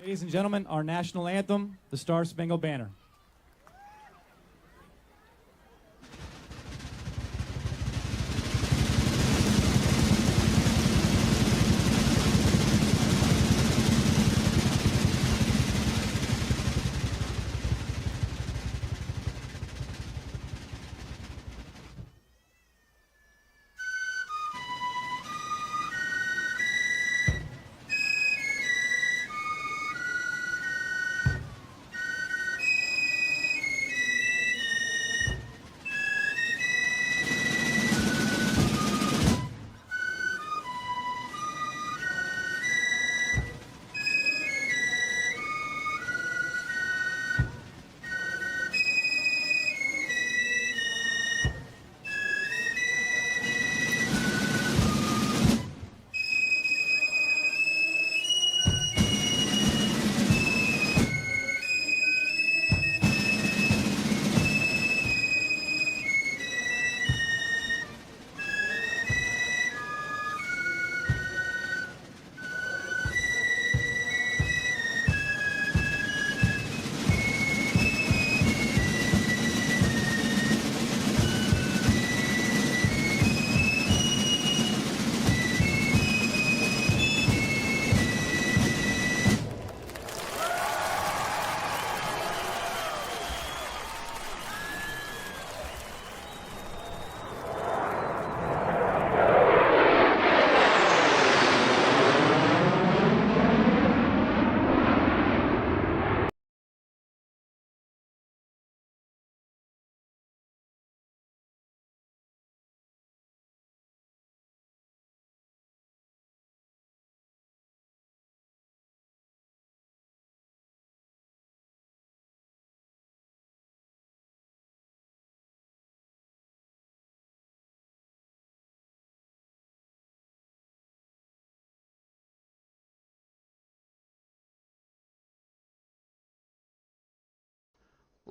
Ladies and gentlemen, our national anthem, the Star Spangled Banner.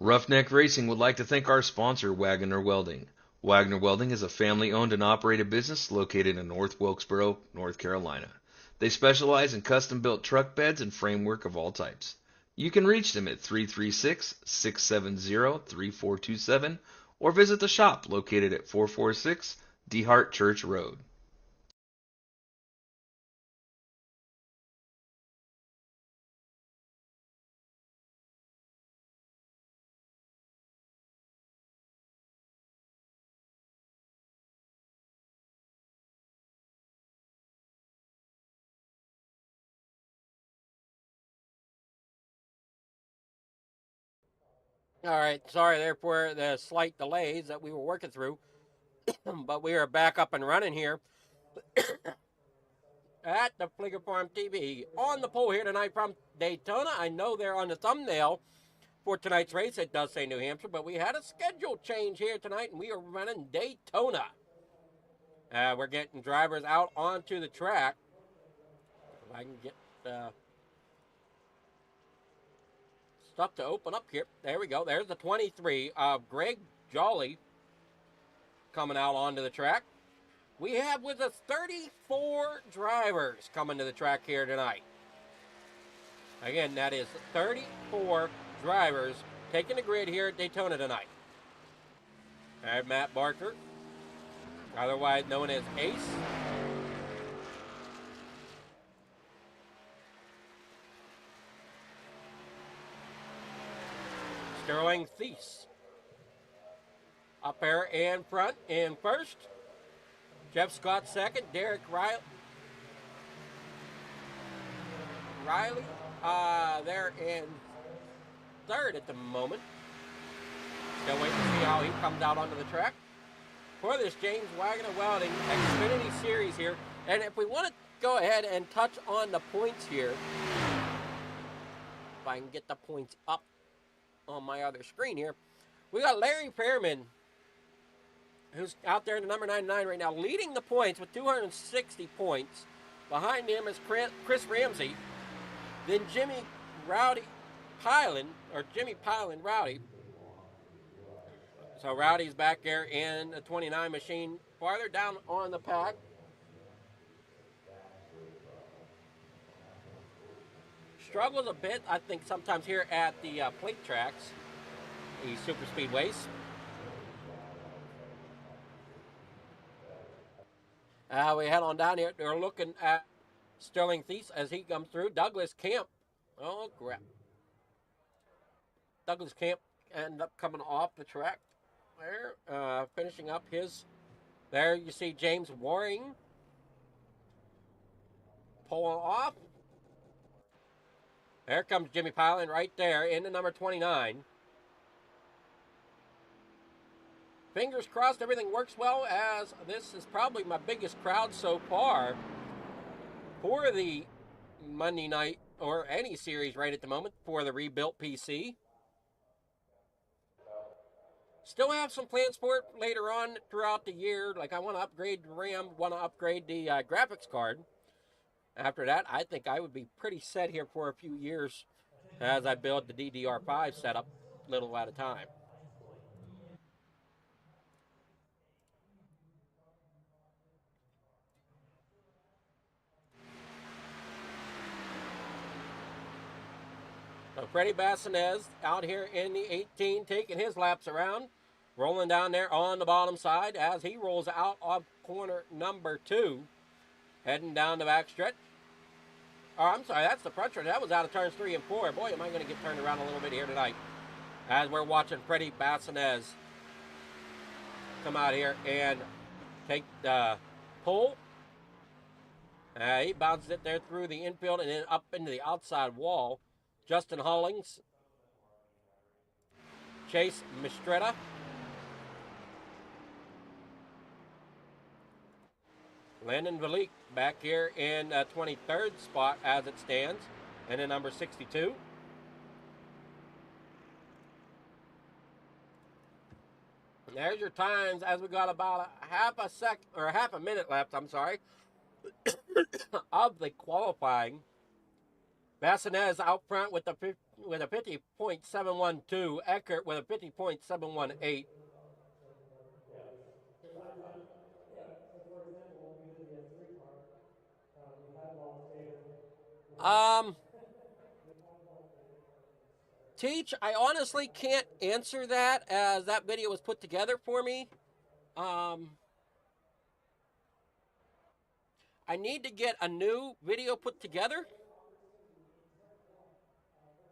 Roughneck Racing would like to thank our sponsor, Wagoner Welding. Wagoner Welding is a family-owned and operated business located in North Wilkesboro, North Carolina. They specialize in custom-built truck beds and framework of all types. You can reach them at 336-670-3427 or visit the shop located at 446 DeHart Church Road. All right, sorry there for the slight delays that we were working through, but we are back up and running here at the Fligger Farm TV on the pole here tonight from Daytona. I know they're on the thumbnail for tonight's race. It does say New Hampshire, but we had a schedule change here tonight, and we are running Daytona. We're getting drivers out onto the track. If I can get stuff to open up here. There we go. There's the 23 of Greg Jolly coming out onto the track. We have with us 34 drivers coming to the track here tonight. Again, that is 34 drivers taking the grid here at Daytona tonight. I have Matt Barker, otherwise known as Ace. Sterling Thies up there in front in first. Jeff Scott second. Derek Riley there in third at the moment. Still waiting to see how he comes out onto the track. For this James Wagoner Welding Xfinity Series here. And if we want to go ahead and touch on the points here, if I can get the points up on my other screen here, we got Larry Fairman, who's out there in the number 99 right now, leading the points with 260 points. Behind him is Chris Ramsey. Then Jimmy Pilon Rowdy. So Rowdy's back there in the 29 machine. Farther down on the pack, struggles a bit, I think, sometimes here at the plate tracks, the super speedways. We head on down here. They're looking at Sterling Thies as he comes through. Douglas Camp. Oh, crap. Douglas Camp ended up coming off the track there, finishing up his. There you see James Waring pulling off. There comes Jimmy Piling right there in the number 29. Fingers crossed everything works well, as this is probably my biggest crowd so far for the Monday night or any series right at the moment for the rebuilt PC. Still have some plans for it later on throughout the year. Like, I want to upgrade the RAM, want to upgrade the graphics card. After that, I think I would be pretty set here for a few years as I build the DDR5 setup little at a time. So Freddie Bassinez out here in the 18, taking his laps around, rolling down there on the bottom side as he rolls out of corner number 2, heading down the back stretch. Oh, I'm sorry, that's the front stretch. That was out of turns 3 and 4. Boy, am I going to get turned around a little bit here tonight as we're watching Freddie Bassinez come out here and take the pull. He bounces it there through the infield and then up into the outside wall. Justin Hollings, Chase Mistretta, Landon Valik back here in 23rd spot as it stands, and then number 62. And there's your times as we got about half a minute left, I'm sorry, of the qualifying. Bassinez out front with a 50.712. Eckert with a 50.718. Teach, I honestly can't answer that as that video was put together for me. I need to get a new video put together.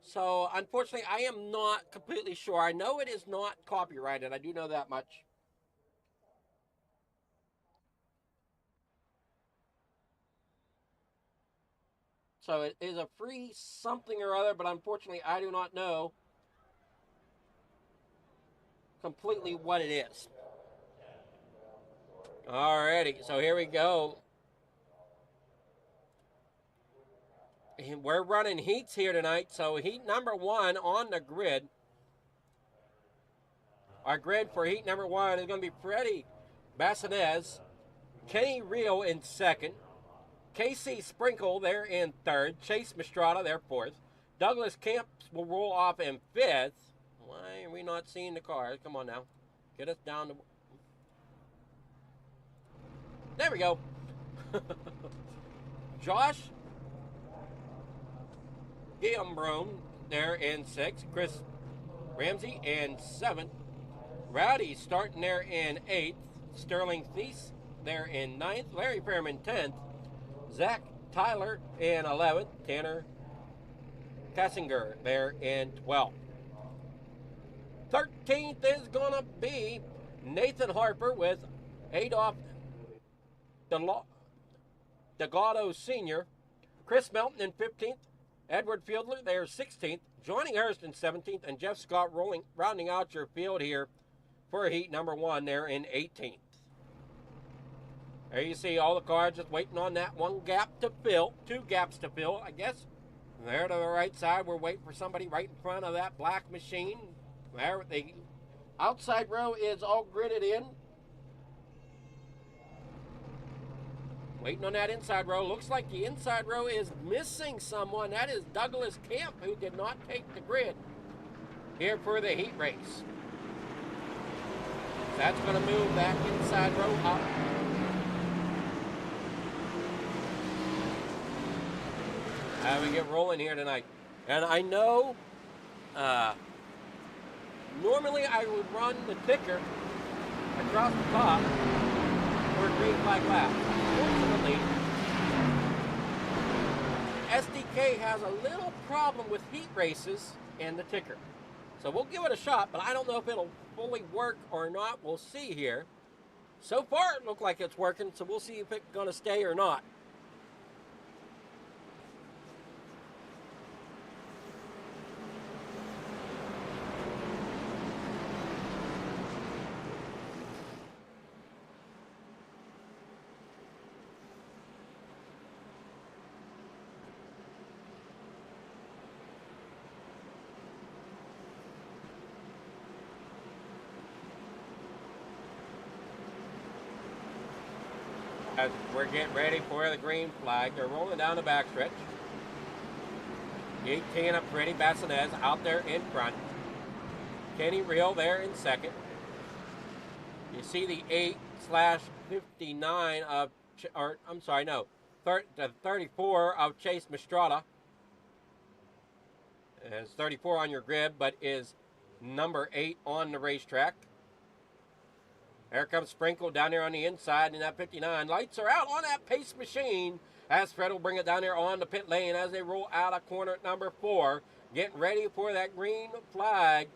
So, unfortunately, I am not completely sure. I know it is not copyrighted. I do know that much. So, it is a free something or other, but unfortunately, I do not know completely what it is. Alrighty, so here we go. We're running heats here tonight, so heat number 1 on the grid. Our grid for heat number 1 is going to be Freddie Bassinez, Kenny Rio in 2nd, KC Sprinkle there in 3rd, Chase Mistrata there 4th, Douglas Camps will roll off in 5th. Why are we not seeing the cars? Come on now. Get us down to... There we go. Josh Guillaume there in 6th. Chris Ramsey in 7th. Rowdy starting there in 8th. Sterling Thies there in 9th. Larry Fairman 10th. Zach Tyler in 11th. Tanner Kassinger there in 12th. 13th is going to be Nathan Harper with Adolph Delgado Sr. Chris Melton in 15th. Edward Fieldler there 16th. Johnny Hurst in 17th. And Jeff Scott rounding out your field here for heat number 1 there in 18th. There you see all the cars just waiting on that one gap to fill. 2 gaps to fill, I guess. There to the right side, we're waiting for somebody right in front of that black machine. There, the outside row is all gridded in. Waiting on that inside row. Looks like the inside row is missing someone. That is Douglas Camp, who did not take the grid here for the heat race. That's going to move that inside row up. We get rolling here tonight. And I know normally I would run the ticker across the top for a green flag lap. Unfortunately, SDK has a little problem with heat races and the ticker. So we'll give it a shot, but I don't know if it'll fully work or not. We'll see here. So far, it looks like it's working, so we'll see if it's going to stay or not. As we're getting ready for the green flag, they're rolling down the backstretch. 18 up Freddie Bassinez out there in front. Kenny Real there in second. You see the 8/59 of, or I'm sorry, no, the 34 of Chase Mastrada. It's 34 on your grid, but is number 8 on the racetrack. There comes Sprinkle down there on the inside in that 59. Lights are out on that pace machine as Fred will bring it down there on the pit lane as they roll out of corner number 4. Getting ready for that green flag.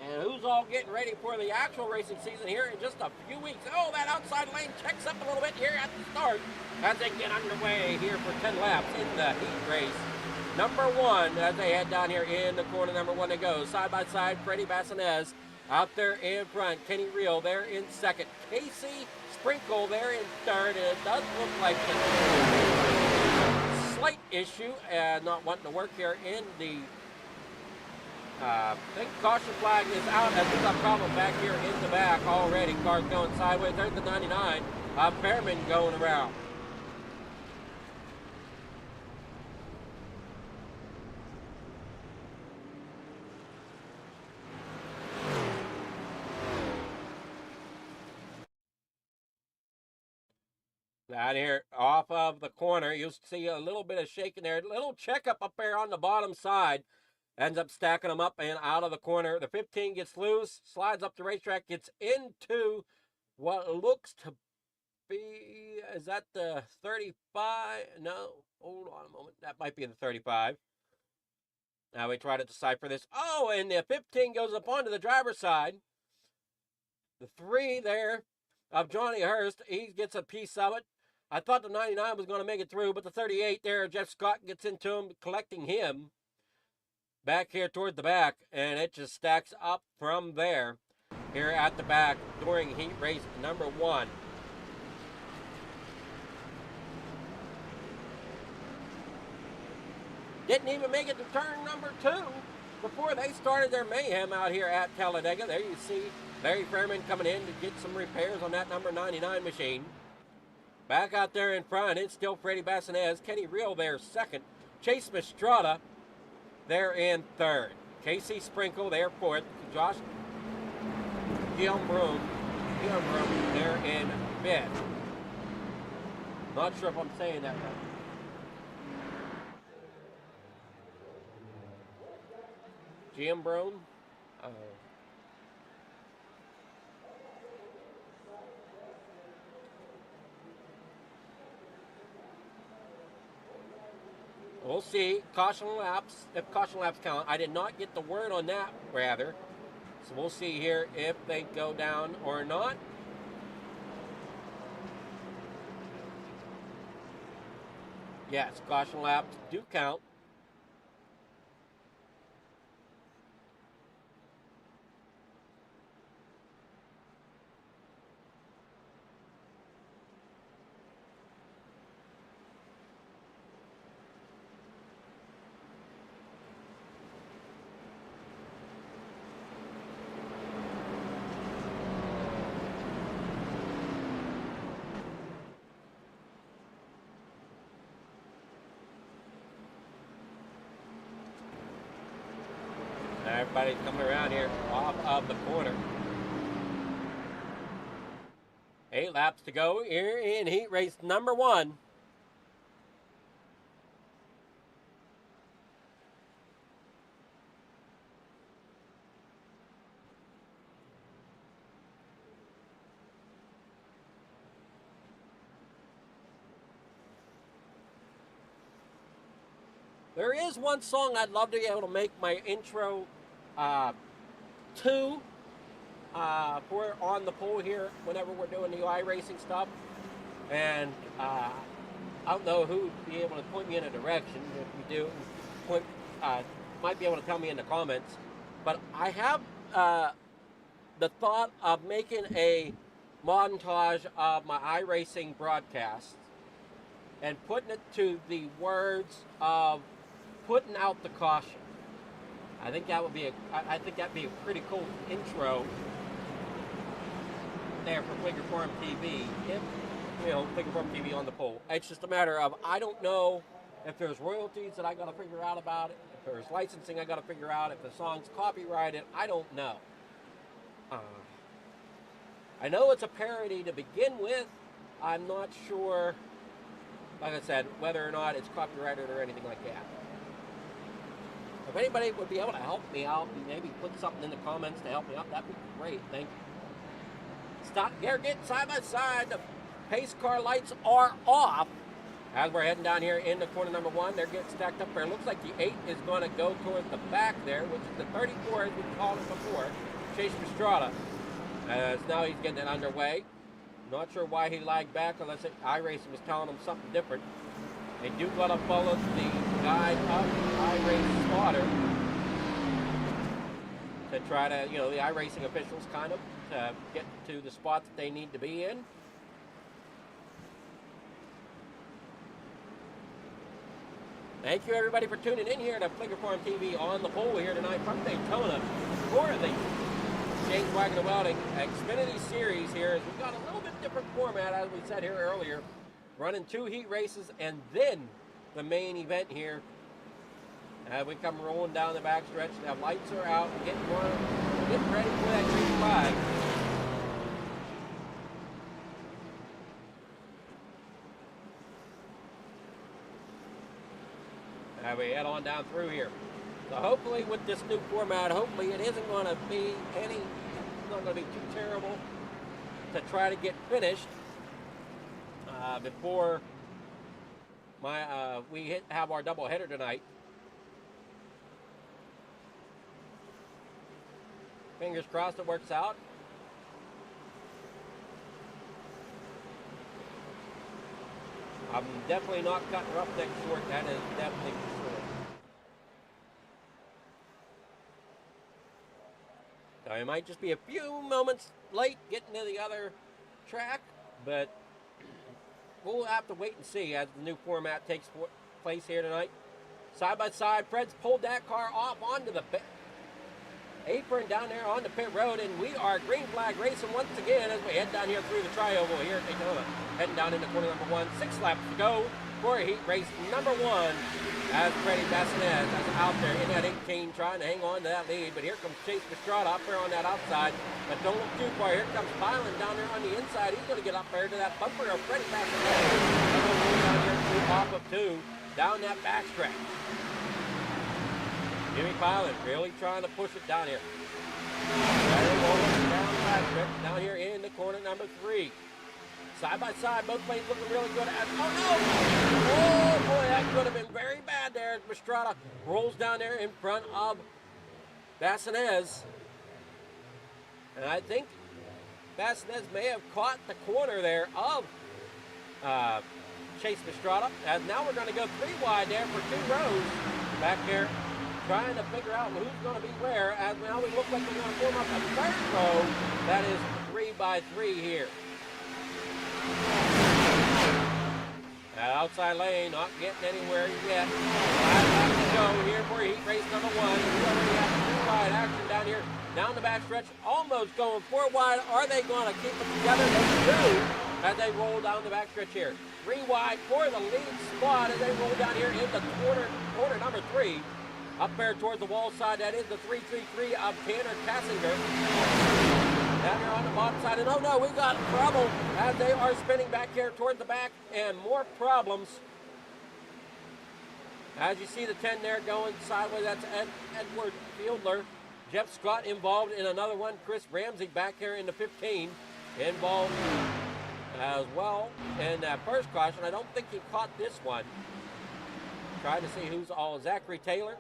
And who's all getting ready for the actual racing season here in just a few weeks. Oh, that outside lane checks up a little bit here at the start as they get underway here for 10 laps in the heat race. Number 1, as they head down here in the corner number 1 they go. Side by side, Freddie Bassinez out there in front. Kenny Real there in second. Casey Sprinkle there in third. And it does look like a slight issue, not wanting to work here in the... I think caution flag is out as we've got a problem back here in the back already. Cars going sideways. There's the 99. Fairman going around. Down here off of the corner, you'll see a little bit of shaking there. A little checkup up there on the bottom side. Ends up stacking them up and out of the corner. The 15 gets loose, slides up the racetrack, gets into what looks to be, is that the 35? No, hold on a moment. That might be the 35. Now we try to decipher this. Oh, and the 15 goes up onto the driver's side. The 3 there of Johnny Hurst, he gets a piece of it. I thought the 99 was going to make it through, but the 38 there, Jeff Scott gets into him, collecting him back here toward the back, and it just stacks up from there here at the back during heat race number 1. Didn't even make it to turn number 2 before they started their mayhem out here at Talladega. There you see Barry Fairman coming in to get some repairs on that number 99 machine. Back out there in front, it's still Freddie Bassinez. Kenny Real there second. Chase Mastrada there in third. Casey Sprinkle there fourth. Josh Gilbroom there in fifth. Not sure if I'm saying that right. Gilbroom. We'll see. Caution laps, if caution laps count. I did not get the word on that, rather. So we'll see here if they go down or not. Yes, caution laps do count. Everybody's coming around here off of the corner. 8 laps to go here in heat race number 1. There is one song I'd love to be able to make my intro to for on the pole here whenever we're doing the iRacing stuff. And I don't know who would be able to point me in a direction. If you do, might be able to tell me in the comments. But I have the thought of making a montage of my iRacing broadcasts and putting it to the words of putting out the caution. I think that would be that'd be a pretty cool intro there for Flicker Farm TV. If Flicker Farm TV on the pole. It's just a matter of I don't know if there's royalties that I got to figure out about it. If there's licensing I got to figure out. If the song's copyrighted, I don't know. I know it's a parody to begin with. I'm not sure, like I said, whether or not it's copyrighted or anything like that. If anybody would be able to help me out and maybe put something in the comments to help me out, that'd be great. Thank you. Stop here, get side by side. The pace car lights are off. As we're heading down here into corner number 1, they're getting stacked up there. Looks like the 8 is going to go towards the back there, which is the 34 as we called it before. Chase Pastrana. As now he's getting it underway. Not sure why he lagged back unless iRacing was telling him something different. They do got to follow the guide of the iRacing spotter to try to, the iRacing officials kind of to get to the spot that they need to be in. Thank you everybody for tuning in here to Flicker Farm TV on the pole here tonight from Daytona for the James Wagoner Welding Xfinity Series here. As we've got a little bit different format as we said here earlier. Running 2 heat races and then the main event here. As we come rolling down the backstretch, the lights are out, getting ready for that green flag. As we head on down through here. So hopefully with this new format, hopefully it isn't going to be it's not going to be too terrible to try to get finished before we have our double header tonight. Fingers crossed it works out. I'm definitely not cutting Roughneck short. That is definitely for sure. So I might just be a few moments late getting to the other track, but we'll have to wait and see as the new format takes place here tonight. Side by side, Fred's pulled that car off onto the apron down there on the pit road, and we are green flag racing once again as we head down here through the tri-oval here at Daytona. Heading down into corner number 1, 6 laps to go for heat race number 1 as Freddie Bassinez is out there in that 18 trying to hang on to that lead. But here comes Chase Pastrana up there on that outside. But don't look too far. Here comes Byron down there on the inside. He's going to get up there to that bumper of Freddie Bassinez. Down here off of 2 down that backstretch. Jimmy Pilot really trying to push it down here. Down here in the corner number 3. Side by side, both lanes looking really good. Oh no! Oh boy, that could have been very bad there as Pastrana rolls down there in front of Bassinez. And I think Bassinez may have caught the corner there of Chase Pastrana. And now we're going to go 3 wide there for 2 rows back there, trying to figure out who's going to be where. As now we look like we're going to form up a 3rd row. That is 3 by 3 here. That outside lane not getting anywhere yet. 5 laps to go here for heat race number 1. We already have 2 wide action down here. Down the backstretch, almost going 4 wide. Are they going to keep it together? They do as they roll down the backstretch here. 3 wide for the lead spot as they roll down here into corner number 3. Up there towards the wall side, that is the 333 of Tanner Kassinger. Down here on the bottom side, and oh no, we got trouble as they are spinning back here toward the back, and more problems. As you see the 10 there going sideways, that's Edward Fieldler. Jeff Scott involved in another one. Chris Ramsey back here in the 15 involved as well in that first caution. I don't think he caught this one. Trying to see who's all. Zachary Taylor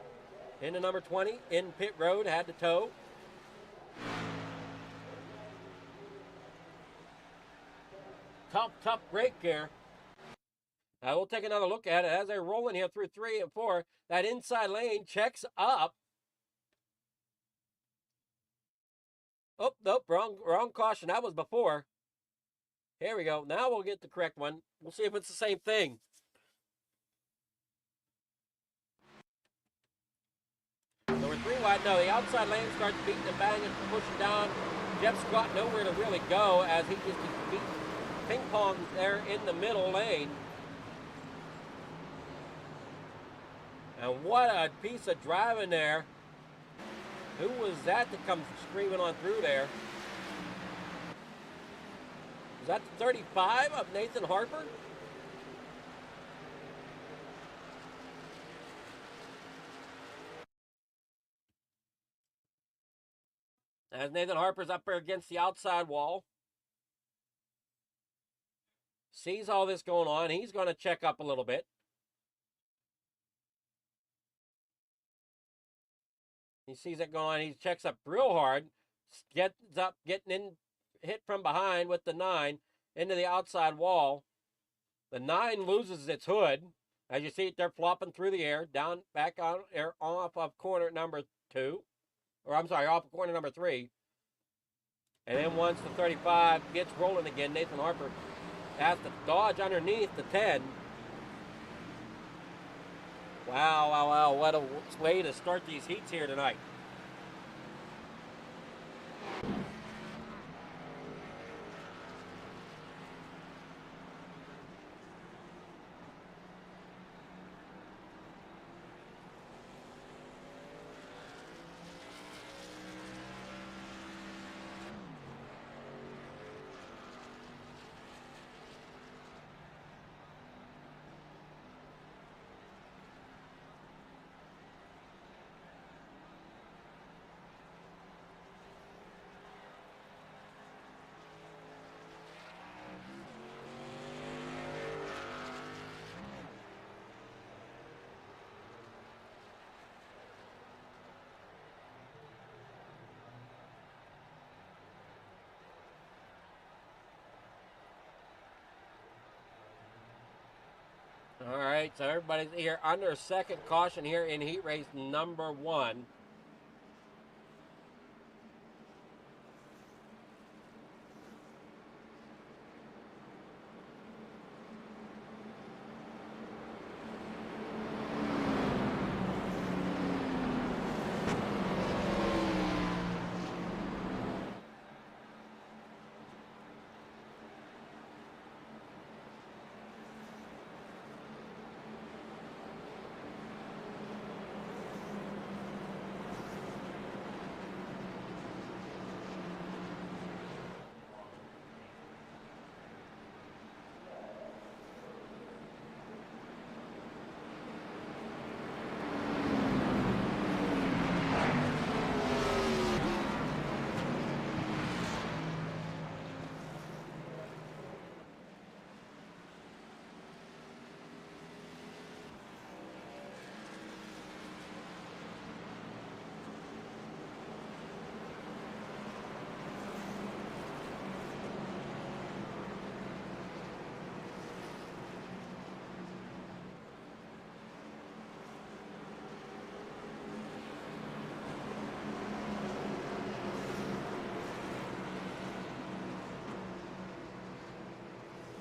in the number 20 in pit road, had to tow. Tough break here. Now we'll take another look at it as they're rolling here through 3 and 4. That inside lane checks up. Oh, nope, wrong caution. That was before. Here we go. Now we'll get the correct one. We'll see if it's the same thing. So we're 3 wide. No, the outside lane starts beating and banging, pushing down. Jeff Scott nowhere to really go as he just keeps ping pong there in the middle lane. And what a piece of driving there. Who was that comes screaming on through there? Was that the 35 of Nathan Harper? As Nathan Harper's up there against the outside wall. Sees all this going on. He's going to check up a little bit. He sees it going on. He checks up real hard. Gets up, getting in, hit from behind with the 9 into the outside wall. The 9 loses its hood. As you see it, they're flopping through the air, down, back on air, off of corner number 2. Or I'm sorry, off of corner number 3. And then once the 35 gets rolling again, Nathan Harper has to dodge underneath the 10. Wow. What a way to start these heats here tonight. All right, so everybody's here under second caution here in heat race number 1.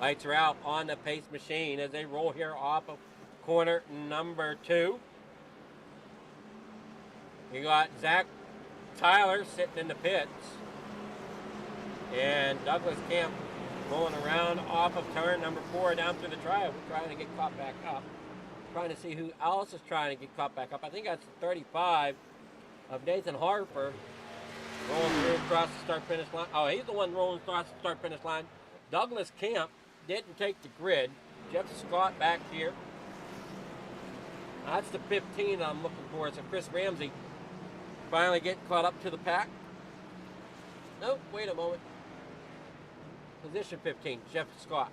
Lights are out on the pace machine as they roll here off of corner number 2. You got Zach Tyler sitting in the pits. And Douglas Camp rolling around off of turn number 4 down through the drive. We're trying to get caught back up. Trying to see who else is trying to get caught back up. I think that's the 35 of Nathan Harper. Rolling through across the start-finish line. Oh, he's the one rolling across the start-finish line. Douglas Camp didn't take the grid. Jeff Scott back here. That's the 15 I'm looking for. So Chris Ramsey finally getting caught up to the pack. Nope, wait a moment. Position 15, Jeff Scott.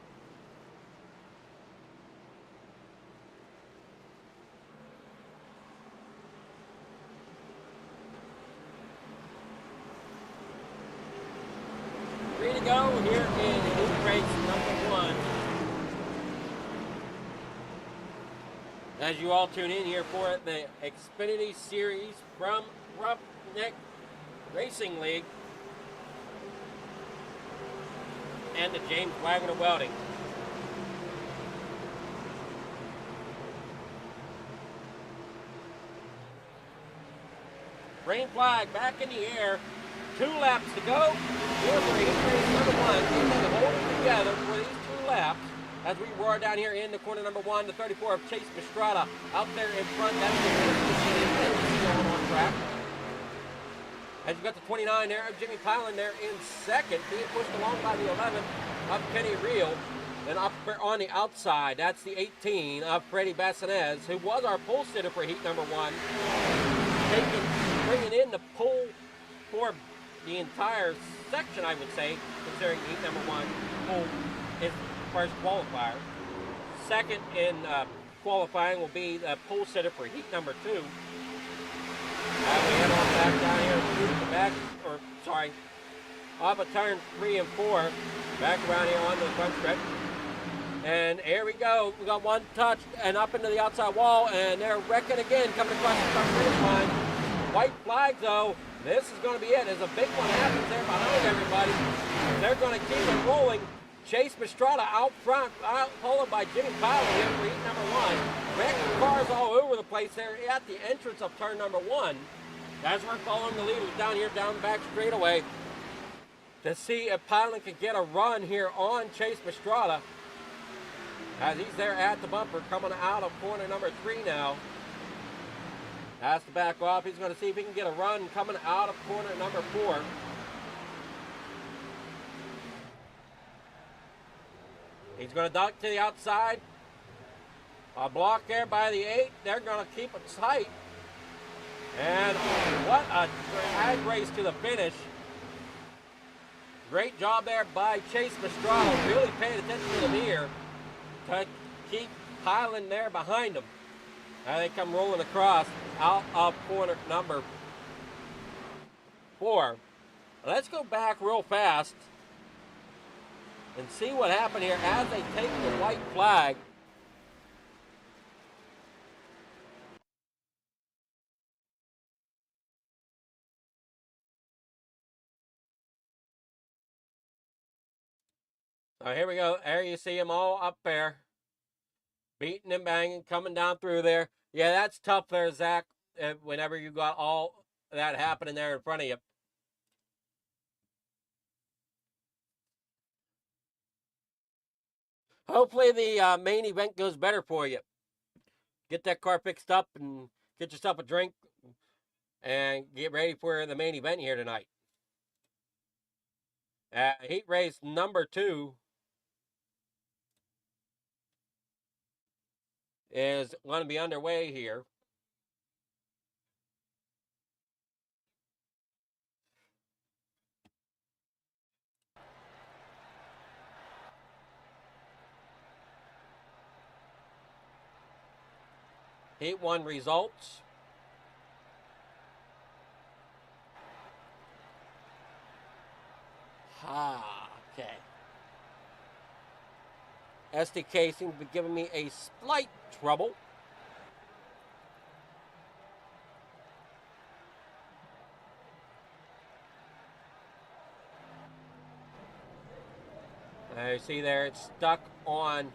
Three to go here in Heat Race number 1. As you all tune in here for the Xfinity Series from Roughneck Racing League and the James Wagoner Welding. Green flag back in the air. 2 laps to go. Here for Heat Race number 1. They hold it together for these 2 laps as we roar down here in the corner number 1. The 34 of Chase Pastrana out there in front. That's the going on track. As you got the 29 there of Jimmy Pylan there in second, being pushed along by the 11 of Kenny Reel. And up on the outside, that's the 18 of Freddie Bassanez, who was our pole sitter for heat number 1. Bringing in the pole for the entire section, I would say, considering heat number 1 pole is first qualifier. Second in qualifying will be the pole sitter for heat number 2. As we head on back down here through the back, or sorry, off of turn 3 and 4, back around here onto the front stretch. And here we go. We got one touch and up into the outside wall, and they're wrecking again, coming across the front finish line. White flag though. This is going to be it. As a big one happens there behind everybody, they're going to keep it rolling. Chase Pastrana out front, followed by Jimmy Powell here for heat number 1. Wrecking cars all over the place there at the entrance of turn number 1. As we're following the leaders down here, down the back straightaway, to see if Pilot can get a run here on Chase Pastrana. As he's there at the bumper, coming out of corner number 3 now. Has to back off. He's going to see if he can get a run coming out of corner number 4. He's going to duck to the outside. A block there by the 8. They're going to keep it tight. And what a drag race to the finish. Great job there by Chase Pastrana. Really paying attention to the mirror to keep piling there behind him. And they come rolling across out of corner number 4. Let's go back real fast and see what happened here as they take the white flag. All right, here we go. There you see them all up there. Beating and banging, coming down through there. Yeah, that's tough there, Zach, whenever you got all that happening there in front of you. Hopefully the main event goes better for you. Get that car fixed up and get yourself a drink and get ready for the main event here tonight. Heat race number 2 is going to be underway here. Heat 1 results. Okay. SDK seems to be giving me a slight trouble. You see there, it's stuck on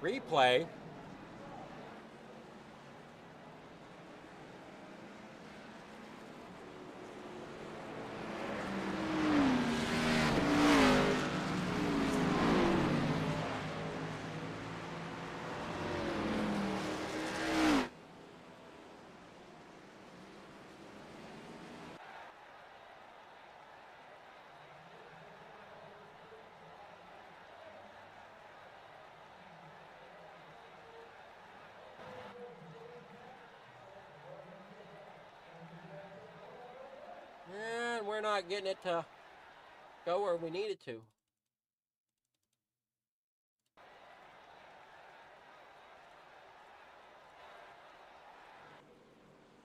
replay. we're not getting it to go where we need it to.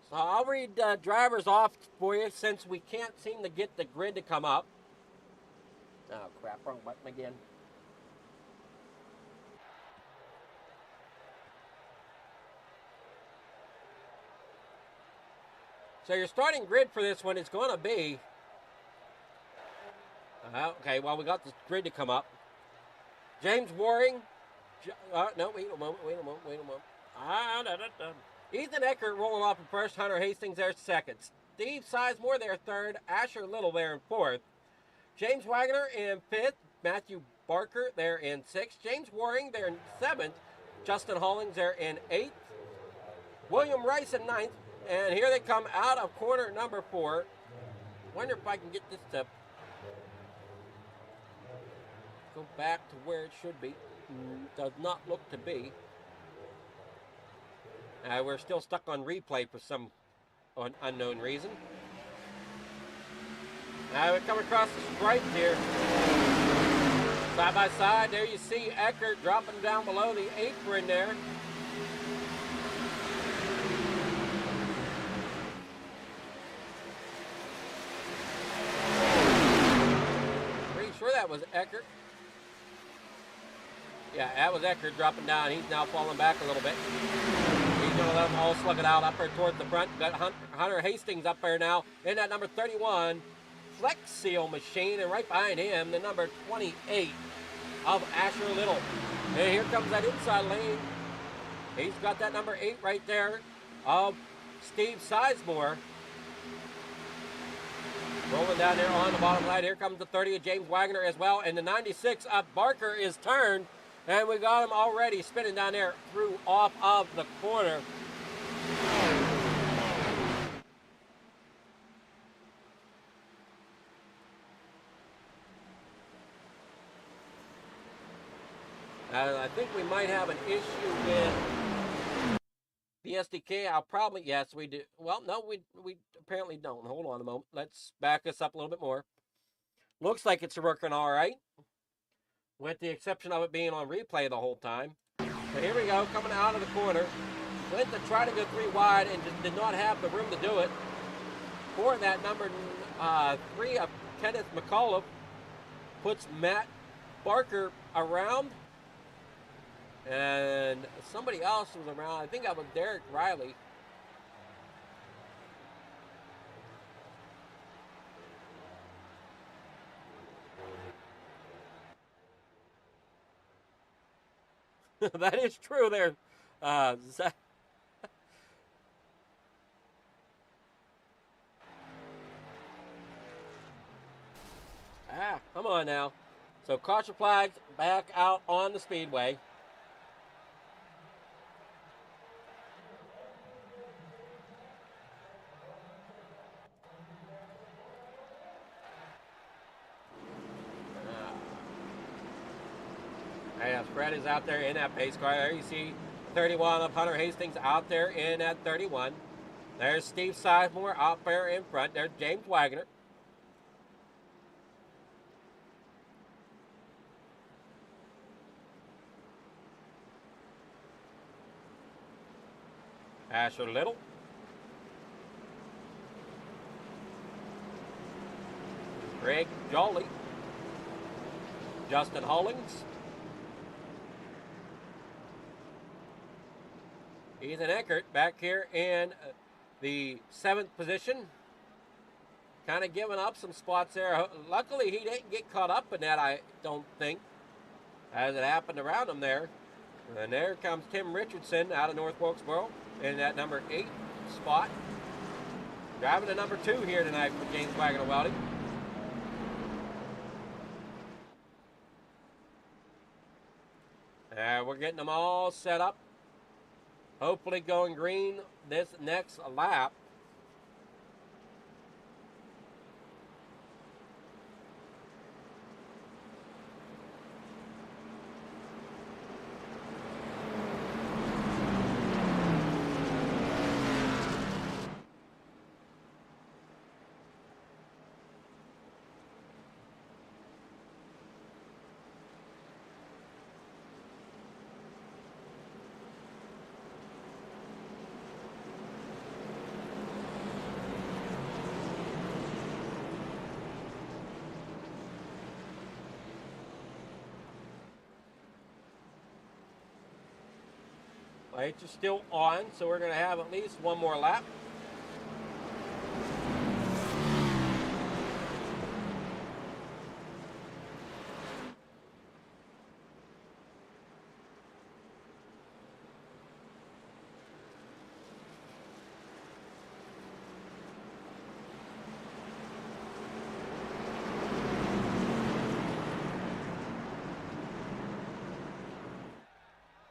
So I'll read drivers off for you since we can't seem to get the grid to come up. Oh crap, wrong button again. So your starting grid for this one is going to be... okay, well, we got the grid to come up. James Waring. No, wait a moment. Ethan Eckert rolling off in first. Hunter Hastings there second. Steve Sizemore there third. Asher Little there in fourth. James Wagoner in fifth. Matthew Barker there in sixth. James Waring there in seventh. Justin Hollings there in eighth. William Rice in ninth. And here they come out of corner number 4. Wonder if I can get this to go back to where it should be. Does not look to be. We're still stuck on replay for some unknown reason. We come across the stripe here. Side by side, there you see Eckert dropping down below the apron there. Sure that was Eckert. Yeah, that was Eckert dropping down. He's now falling back a little bit. He's going to let them all slug it out up there towards the front. Got Hunter Hastings up there now in that number 31 Flex Seal machine. And right behind him, the number 28 of Asher Little. And here comes that inside lane. He's got that number 8 right there of Steve Sizemore. Rolling down there on the bottom right. Here comes the 30 of James Wagoner as well. And the 96 of Barker is turned. And we got him already spinning down there through off of the corner. I think we might have an issue with the SDK. I'll probably, yes, we do. Well, no, we apparently don't. Hold on a moment. Let's back this up a little bit more. Looks like it's working all right, with the exception of it being on replay the whole time. So here we go, coming out of the corner. Went to try to go 3 wide and just did not have the room to do it. For that number 3 of Kenneth McAuliffe puts Matt Barker around. And somebody else was around. I think that was Derek Riley. That is true there, Zach. Come on now. So caution flags back out on the speedway. As Fred is out there in that pace car. There you see 31 of Hunter Hastings out there in that 31. There's Steve Sizemore out there in front. There's James Wagoner. Asher Little. Greg Jolly. Justin Hollings. Ethan Eckert back here in the 7th position. Kind of giving up some spots there. Luckily, he didn't get caught up in that, I don't think, as it happened around him there. And there comes Tim Richardson out of North Wilkesboro in that number 8 spot. Driving the number 2 here tonight for James Wagoner Welding. We're getting them all set up. Hopefully going green this next lap. Lights are still on, so we're going to have at least one more lap.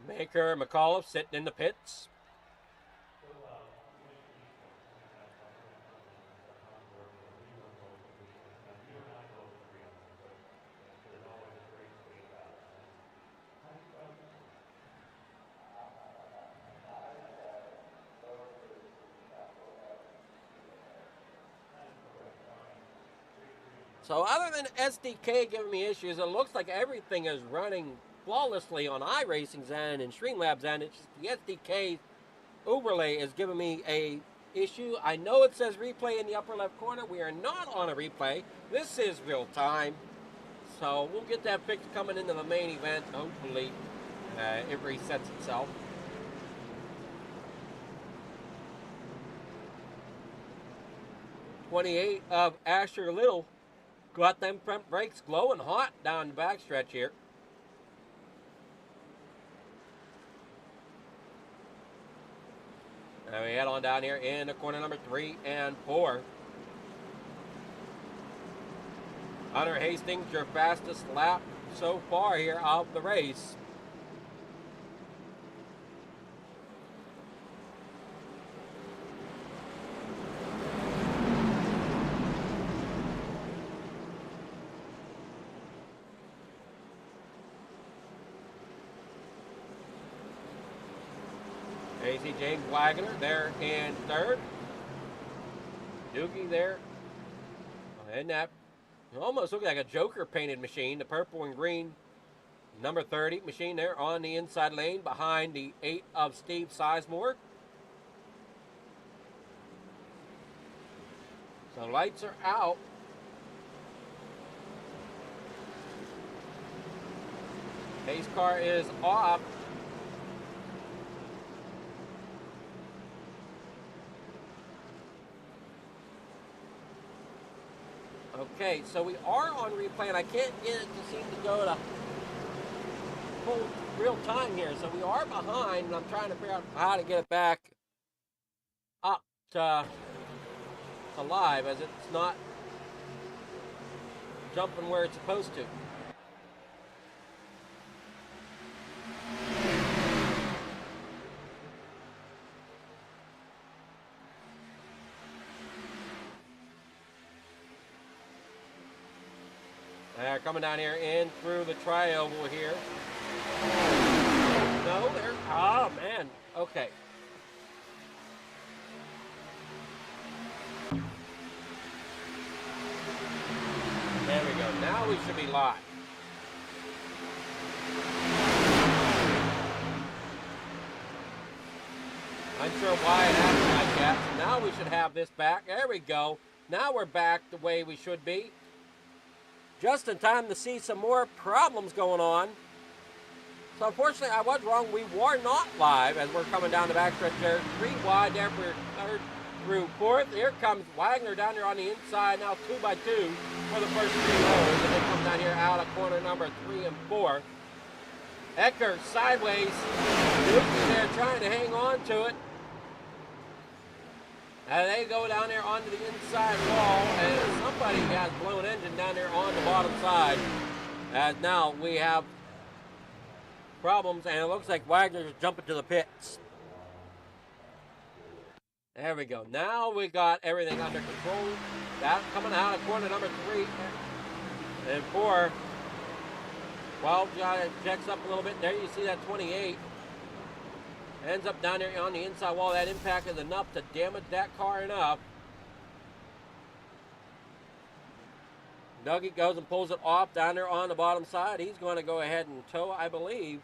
Maker McAuliffe sitting in the pits. So other than SDK giving me issues, it looks like everything is running flawlessly on iRacing's end and Streamlabs end. It's just the SDK overlay is giving me a issue. I know it says replay in the upper left corner. We are not on a replay. This is real time. So we'll get that fixed coming into the main event. Hopefully it resets itself. '28 of Asher Little got them front brakes glowing hot down the backstretch here. Now we head on down here into corner number 3 and 4. Hunter Hastings, your fastest lap so far here of the race. AC James Wagoner there in third. Doogie there. And that almost looks like a Joker painted machine. The purple and green number 30 machine there on the inside lane behind the 8 of Steve Sizemore. So lights are out. Pace car is off. Okay, so we are on replay, and I can't get it to seem to go to full real time here. So we are behind, and I'm trying to figure out how to get it back up to live, as it's not jumping where it's supposed to. They're coming down here in through the tri-oval here. No, they're, oh man, okay. There we go, now we should be live. Unsure why it happened like that. So now we should have this back. There we go. Now we're back the way we should be. Just in time to see some more problems going on. So unfortunately, I was wrong. We were not live as we're coming down the backstretch there. 3 wide there for third through fourth. Here comes Wagner down there on the inside, now 2 by 2 for the first 3 rows. And they come down here out of corner number 3 and 4. Ecker sideways. Dookie there trying to hang on to it. And they go down there onto the inside wall, and somebody has blown engine down there on the bottom side. As now we have problems, and it looks like Wagner's jumping to the pits. There we go. Now we got everything under control. That coming out of corner number 3 and 4. 12 checks up a little bit. There you see that 28. Ends up down there on the inside wall. That impact is enough to damage that car enough. Dougie goes and pulls it off down there on the bottom side. He's going to go ahead and tow, I believe.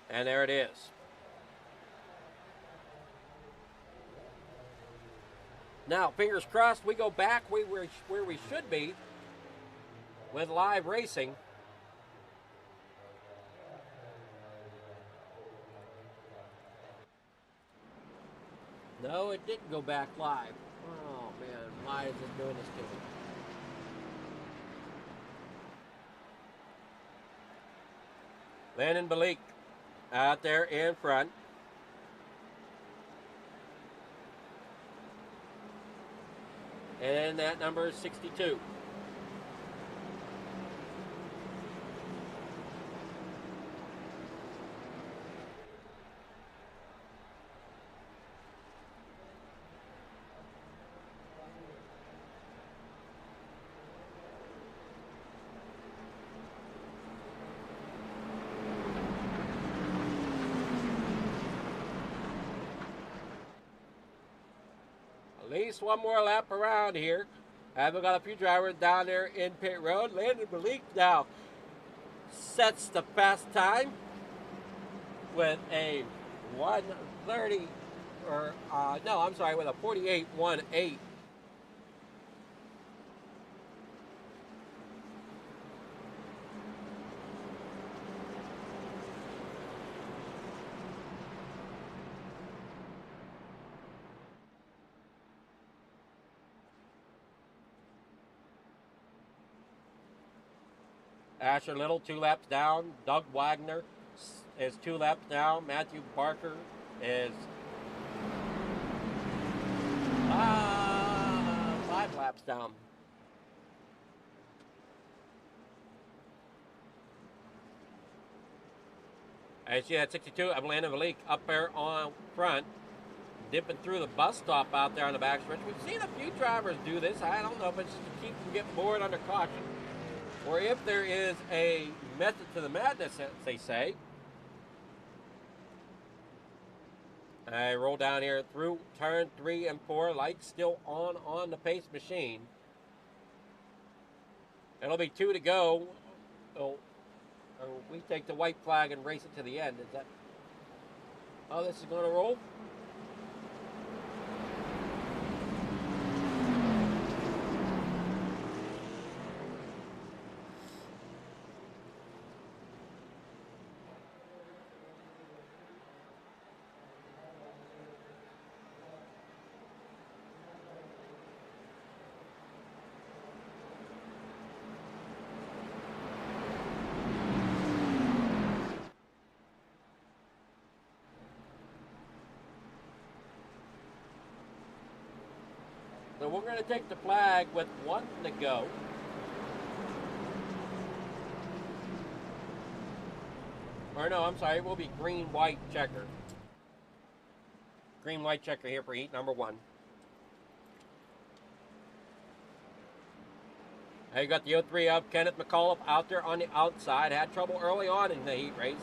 And there it is. Now, fingers crossed, we go back where we should be with live racing. No, it didn't go back live. Oh man, why is it doing this to me? Landon Balik out there in front. And that number is 62. At least one more lap around here. I've got a few drivers down there in pit road. Landon Balik now sets the fast time with a 130, or no, I'm sorry, with a 48.18. Asher Little 2 laps down. Doug Wagner is 2 laps down. Matthew Barker is 5 laps down. As you had 62, I'm Landon Balik up there on front, dipping through the bus stop out there on the back stretch. We've seen a few drivers do this. I don't know if it's to keep them getting bored under caution, or if there is a method to the madness, as they say. I roll down here through turn 3 and 4. Lights still on the pace machine. It'll be 2 to go. Oh, we take the white flag and race it to the end. Is that how this is going to roll? So we're going to take the flag with 1 to go. Or no, I'm sorry, it will be green-white checker. Green-white checker here for heat number 1. Now you got the 03 of Kenneth McAuliffe out there on the outside. Had trouble early on in the heat race.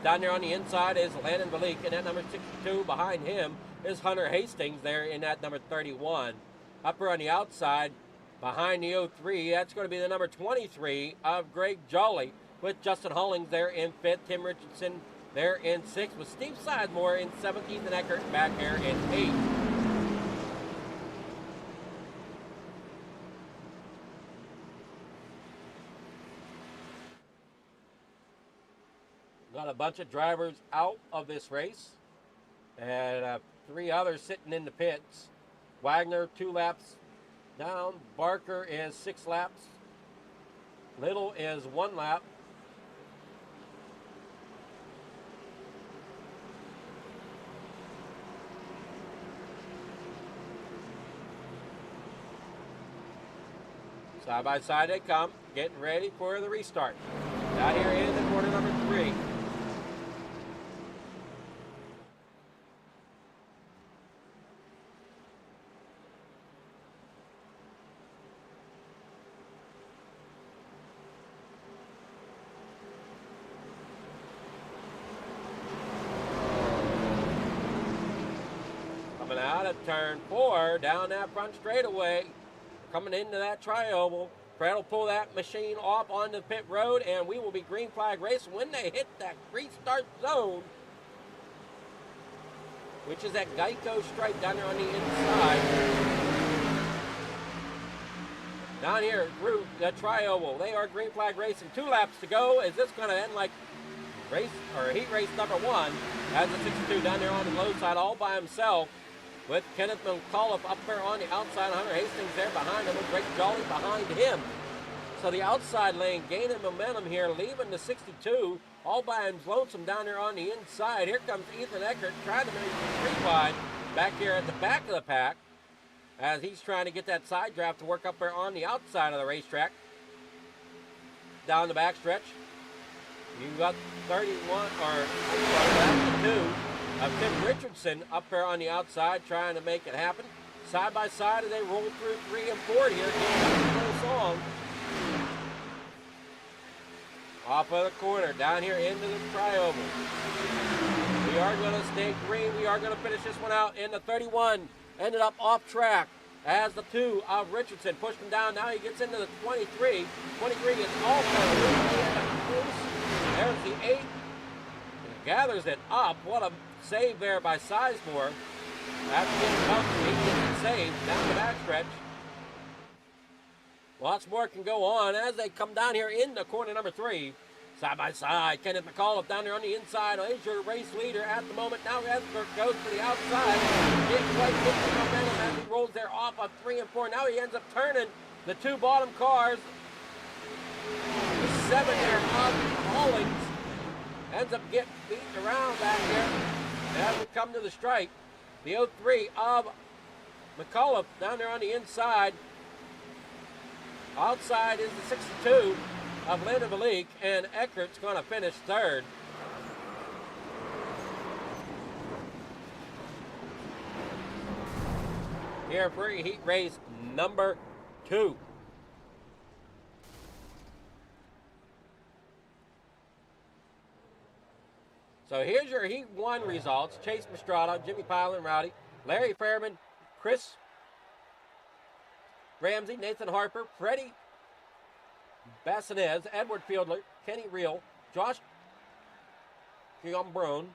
Down there on the inside is Landon Balik, and that number 62 behind him is Hunter Hastings there in that number 31. Up here on the outside, behind the 03, that's going to be the number 23 of Greg Jolly, with Justin Hollings there in 5th, Tim Richardson there in 6th, with Steve Sidemore in 17th, and Eckert back there in 8th. Got a bunch of drivers out of this race, and 3 others sitting in the pits. Wagner 2 laps down. Barker is 6 laps. Little is 1 lap. Side by side they come, getting ready for the restart. Out here in the corner number 3. Coming out of turn 4, down that front straightaway, coming into that tri-oval. Fred will pull that machine off onto the pit road, and we will be green flag racing when they hit that restart zone, which is that Geico stripe down there on the inside. Down here through the tri-oval, they are green flag racing. 2 laps to go. Is this going to end like race or heat race number 1? As the 62 down there on the low side all by himself. with Kenneth McAuliffe up there on the outside. Hunter Hastings there behind him with Greg Jolly behind him. So the outside lane gaining momentum here, leaving the 62 all by his lonesome down there on the inside. Here comes Ethan Eckert trying to make it 3 wide back here at the back of the pack as he's trying to get that side draft to work up there on the outside of the racetrack. Down the back stretch, you've got 32 of Tim Richardson up there on the outside trying to make it happen. Side by side as they roll through 3 and 4 here, getting close on. Off of the corner, down here into the tri-oval. We are going to stay green. We are going to finish this one out in the 31. Ended up off track as the 2 of Richardson pushed him down. Now he gets into the 23. 23 is also loose. There's the 8. Gathers it up. What a save there by Sizemore. After getting bumped, he gets it saved down the backstretch. Lots more can go on as they come down here into corner number 3. Side by side, Kenneth McAuliffe down there on the inside is your race leader at the moment. Now Esbert goes to the outside. Didn't quite get the momentum as he rolls there off of 3 and 4. Now he ends up turning the 2 bottom cars. The 7 there of Hollings ends up getting beaten around back here as we come to the stripe. The 03 of McAuliffe down there on the inside. Outside is the 62 of Landon Malik, and Eckert's going to finish 3rd. Here for heat race number 2. So here's your Heat 1 results. Chase Mastrada, Jimmy Pyle and Rowdy, Larry Fairman, Chris Ramsey, Nathan Harper, Freddie Bassinez, Edward Fieldler, Kenny Reel, Josh Giambrone,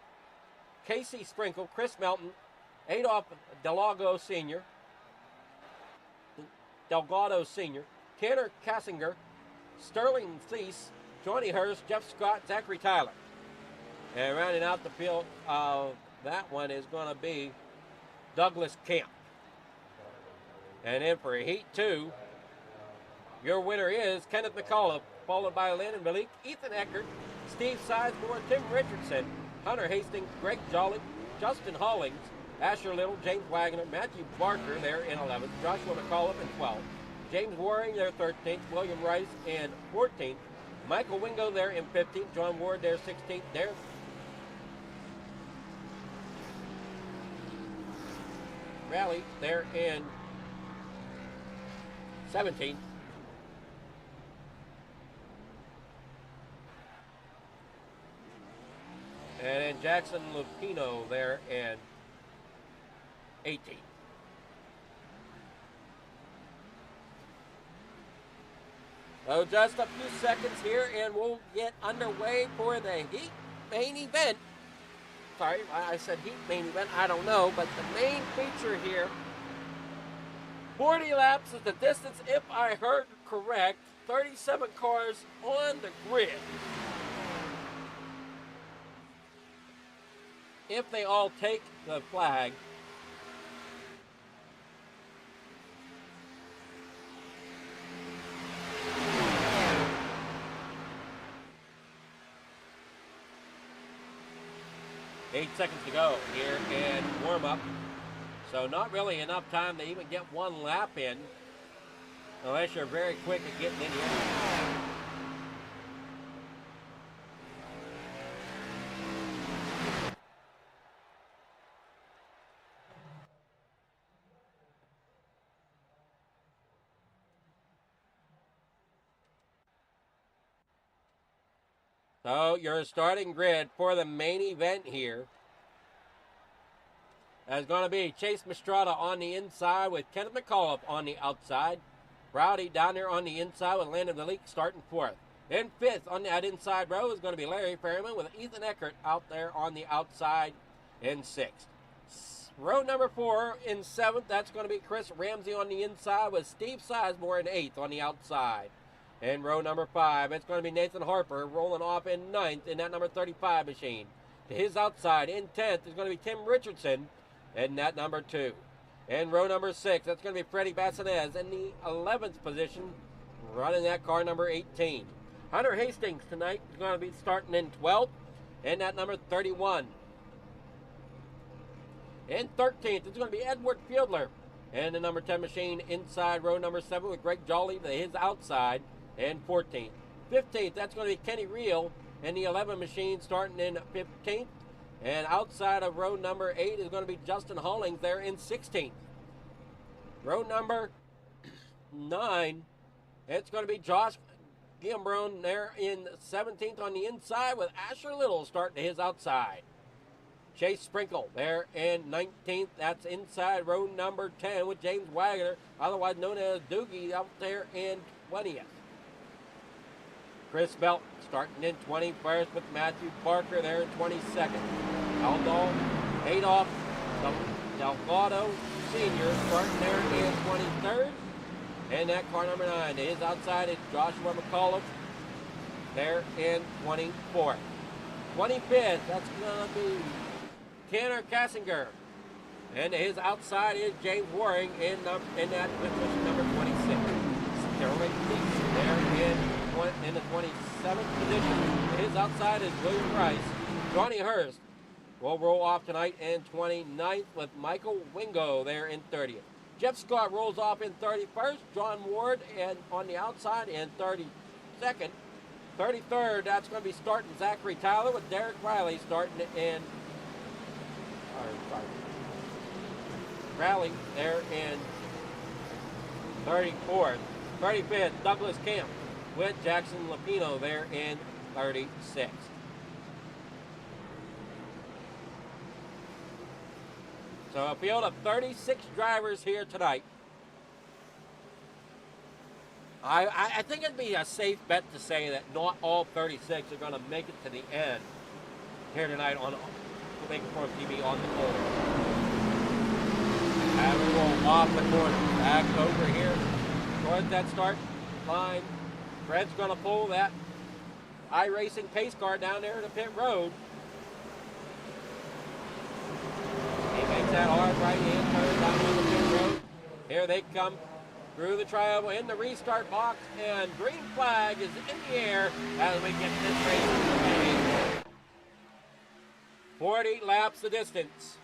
Casey Sprinkle, Chris Melton, Adolph Delgado Sr., Tanner Kassinger, Sterling Thies, Johnny Hurst, Jeff Scott, Zachary Tyler. And rounding out the field of that one is going to be Douglas Camp. And then for Heat 2, your winner is Kenneth McAuliffe, followed by Landon Malik, Ethan Eckert, Steve Sizemore, Tim Richardson, Hunter Hastings, Greg Jolly, Justin Hollings, Asher Little, James Wagoner, Matthew Barker there in 11th, Joshua McAuliffe in 12th, James Waring there 13th, William Rice in 14th, Michael Wingo there in 15th, John Ward there 16th, there Rally there in 17th. And then Jackson Lupino there in 18th. So just a few seconds here and we'll get underway for the Heat main event. Sorry, I said Heat main event. I don't know, but the main feature here, 40 laps is the distance, if I heard correct. 37 cars on the grid. If they all take the flag, Eight seconds to go here in warm-up. So not really enough time to even get one lap in, unless you're very quick at getting in here. So your starting grid for the main event here is going to be Chase Mastrada on the inside with Kenneth McAuliffe on the outside. Rowdy down there on the inside with Landon Malik starting 4th. In 5th on that inside row is going to be Larry Fairman with Ethan Eckert out there on the outside in 6th. Row number 4 in 7th, that's going to be Chris Ramsey on the inside with Steve Sizemore in 8th on the outside. In row number 5, it's going to be Nathan Harper rolling off in 9th in that number 35 machine. To his outside, in 10th, is going to be Tim Richardson heading at number 2. In row number 6, that's going to be Freddie Bassanez in the 11th position, running that car number 18. Hunter Hastings tonight is going to be starting in 12th, and at number 31. In 13th, it's going to be Edward Fieldler and the number 10 machine inside row number 7 with Greg Jolly to his outside in 14th. 15th, that's going to be Kenny Reel and the 11 machine starting in 15th. And outside of row number 8 is going to be Justin Hollings there in 16th. Row number 9, it's going to be Josh Gilbrone there in 17th on the inside with Asher Little starting to his outside. Chase Sprinkle there in 19th. That's inside row number 10 with James Wagoner, otherwise known as Doogie, out there in 20th. Chris Belt starting in 21st with Matthew Parker there in 22nd. Aldo Adolph Delgado Sr. starting there in 23rd. And that car number 9 to his outside is Joshua McCullough there in 24th. 25th, that's going to be Tanner Kassinger. And to his outside is James Waring in that position number 26. Sterling Leach there in the 27th position. To his outside is William Price. Johnny Hurst will roll off tonight in 29th with Michael Wingo there in 30th. Jeff Scott rolls off in 31st. John Ward and on the outside in 32nd. 33rd, that's going to be starting Zachary Tyler with Derek Riley starting in Rally there in 34th. 35th, Douglas Camp with Jackson Lapino there in 36th. So a field of 36 drivers here tonight. I think it'd be a safe bet to say that not all 36 are going to make it to the end here tonight on FFTv on the pole. And we roll off the corner, back over here towards that start line. Fred's going to pull that iRacing pace car down there to pit road. He makes that hard right-hand turn down on the pit road. Here they come through the triangle in the restart box, and green flag is in the air as we get this race underway. 40 laps the distance.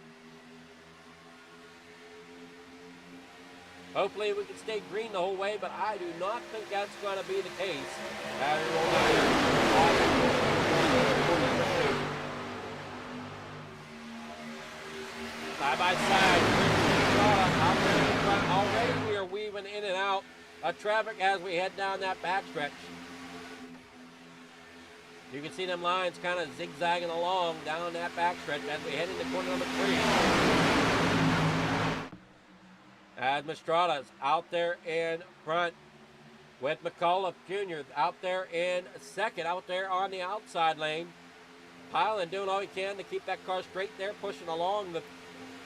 Hopefully we can stay green the whole way, but I do not think that's going to be the case. Side by side, out there in front. Already we are weaving in and out of traffic as we head down that backstretch. You can see them lines kind of zigzagging along down that backstretch as we head into corner number 3. As Mastrada's out there in front with McCullough Jr. out there in second, out there on the outside lane. Piling doing all he can to keep that car straight there, pushing along the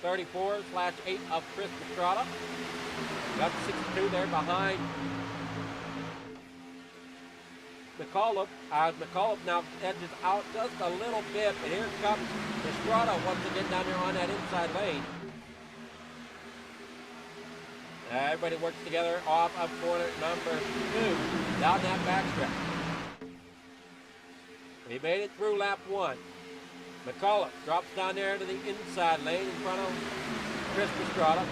34/8 of Chris Mastrada. Got the 62 there behind McCullough. McCullough now edges out just a little bit, and here comes Mastrada once again down there on that inside lane. Everybody works together off of corner number 2 down that backstretch. We made it through lap 1. McCullough drops down there to the inside lane in front of Chris Mastrada.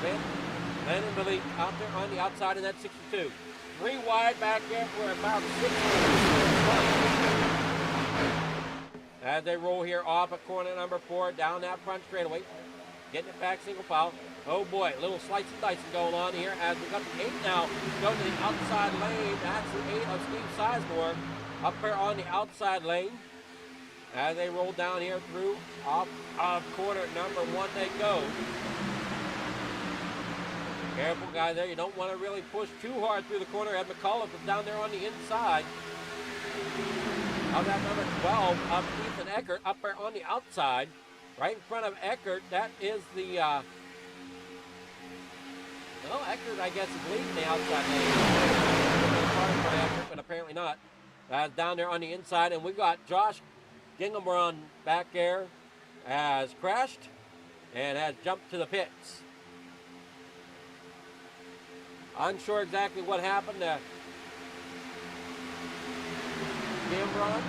Landon Billy out there on the outside in that 62. 3 wide back there for about 6 as they roll here off of corner number 4 down that front straightaway. Getting it back single file. Oh boy, little slice and dicing going on here as we got the 8 now going to the outside lane. That's the 8 of Steve Sizemore up there on the outside lane. As they roll down here through off of corner number 1 they go. Careful guys there, you don't want to really push too hard through the corner as McCullough is down there on the inside. Of that number 12 of Ethan Eckert up there on the outside. Right in front of Eckert, that is the, well, Eckert, I guess, is leading the outside lane. But apparently not. Down there on the inside, and we got Josh Gingelbron back there has crashed. and has jumped to the pits. Unsure exactly what happened to Gambron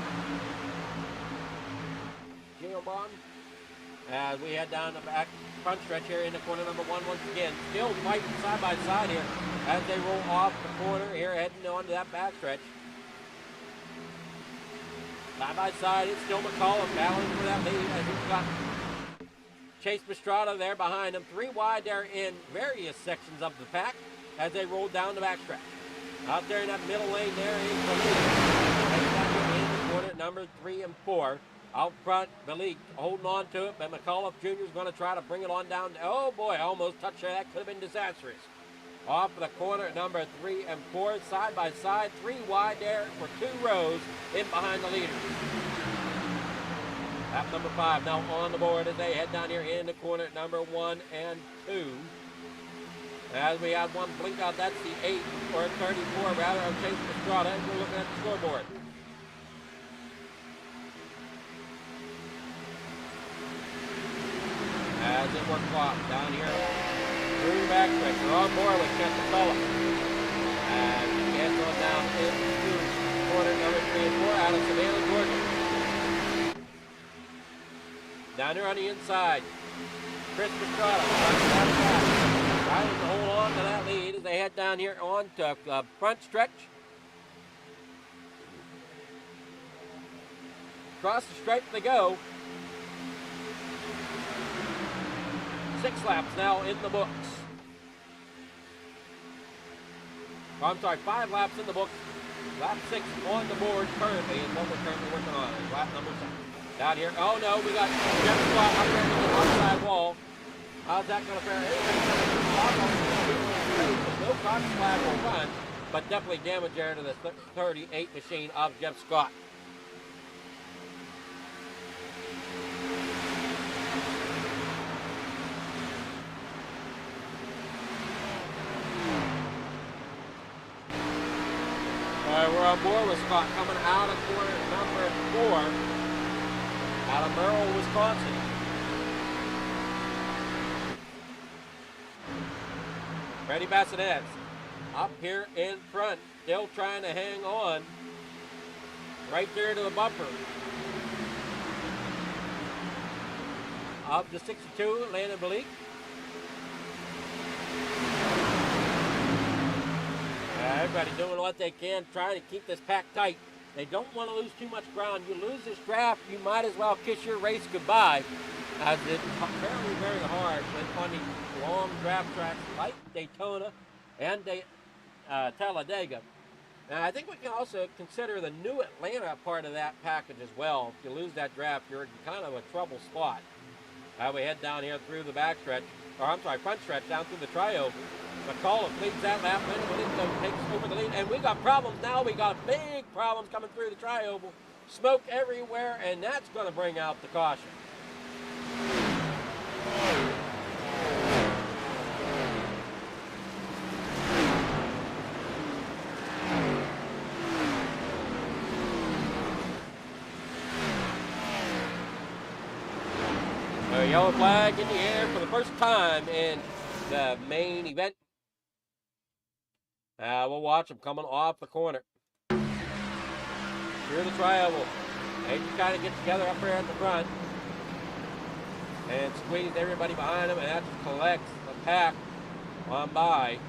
as we head down the back front stretch here in the corner number 1 once again. Still fighting side by side here as they roll off the corner here, heading on to that back stretch. Side by side, it's still McCollum battling for that lead as he's got Chase Pastrana there behind him. 3 wide there in various sections of the pack as they roll down the backstretch. Out there in that middle lane there is the lead. Heading back here in the corner number 3 and 4. Out front, Billy holding on to it, but McAuliffe Jr. is going to try to bring it on down. Oh boy, almost touched there. That could have been disastrous. Off of the corner, number 3 and 4, side by side, 3 wide there for 2 rows in behind the leaders. Lap number 5 now on the board as they head down here in the corner, number 1 and 2. As we have one blink out, that's the 8 or 34 rather of Chase Pastrana as we're looking at the scoreboard. As it works off down here through the backstretch. We're on board with Kent McCullough. As he gets on down into corner number 3 and 4 out of Savannah, Georgia. Down here on the inside, Chris Pastrana trying to hold on to that lead as they head down here on to front stretch. Across the stripe they go. 6 laps now in the books. Oh, I'm sorry, 5 laps in the books. Lap 6 on the board currently is what we're currently working on. Lap number 7. Down here, oh no, we got Jeff Scott up there on the outside wall. How's that going to fare? No caution flag will run, but definitely damage there to the 38 machine of Jeff Scott. We're on board with Scott coming out of corner number 4 out of Merrill, Wisconsin. Freddie Bassinet up here in front, still trying to hang on right there to the bumper. Up to 62, Landon Bleak. Everybody doing what they can, trying to keep this pack tight. They don't want to lose too much ground. You lose this draft, you might as well kiss your race goodbye, as it's very, very hard on these long draft tracks like Daytona and Talladega. And I think we can also consider the new Atlanta part of that package as well. If you lose that draft, you're in kind of a trouble spot. We head down here through the backstretch, or I'm sorry, front stretch down through the tri-oval. McCullough leads that lap, Whittington takes over the lead, and we got problems now. We got big problems coming through the tri-oval. Smoke everywhere, and that's going to bring out the caution. A yellow flag in the air for the first time in the main event. We'll watch them coming off the corner. Through the tri-oval. They just kind of get together up there at the front and squeeze everybody behind them, and that just collects the pack on by.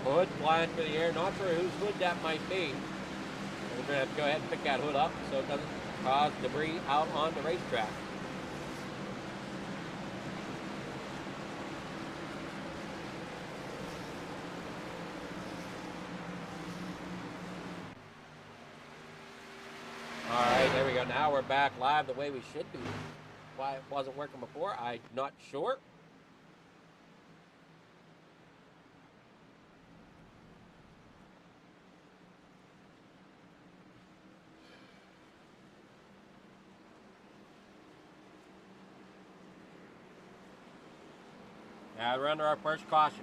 Hood flying through the air. Not sure whose hood that might be. We're going to have to go ahead and pick that hood up so it doesn't cause debris out on the racetrack. All right, there we go. Now we're back live the way we should be. Why it wasn't working before, I'm not sure. Now we're under our first caution.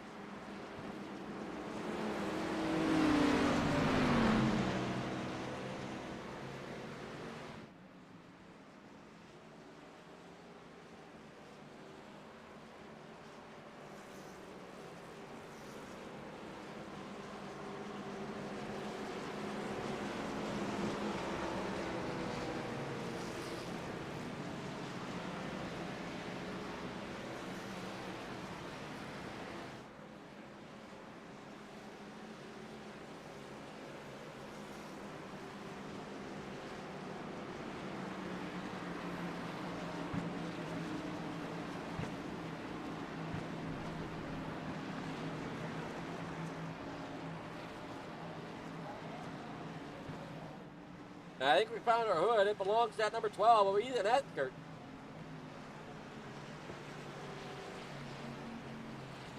I think we found our hood. It belongs to that number 12 over Ethan Eckert.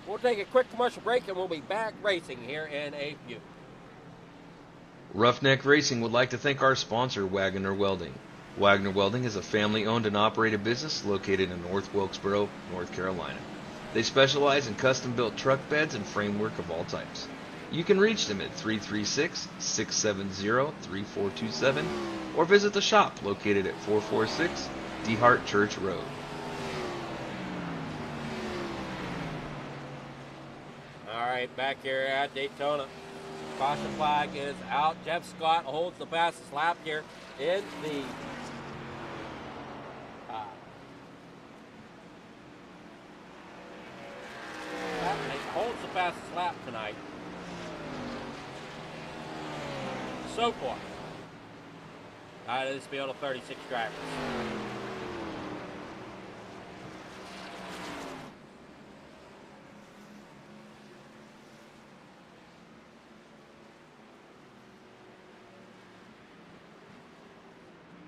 We'll take a quick commercial break and we'll be back racing here in a few. Roughneck Racing would like to thank our sponsor, Wagoner Welding. Wagoner Welding is a family-owned and operated business located in North Wilkesboro, North Carolina. They specialize in custom-built truck beds and framework of all types. You can reach them at 336-670-3427 or visit the shop located at 446 DeHart Church Road. All right, back here at Daytona. Caution flag is out. Jeff Scott holds the fastest lap here in the holds the fastest lap tonight so far out of this field of 36 drivers.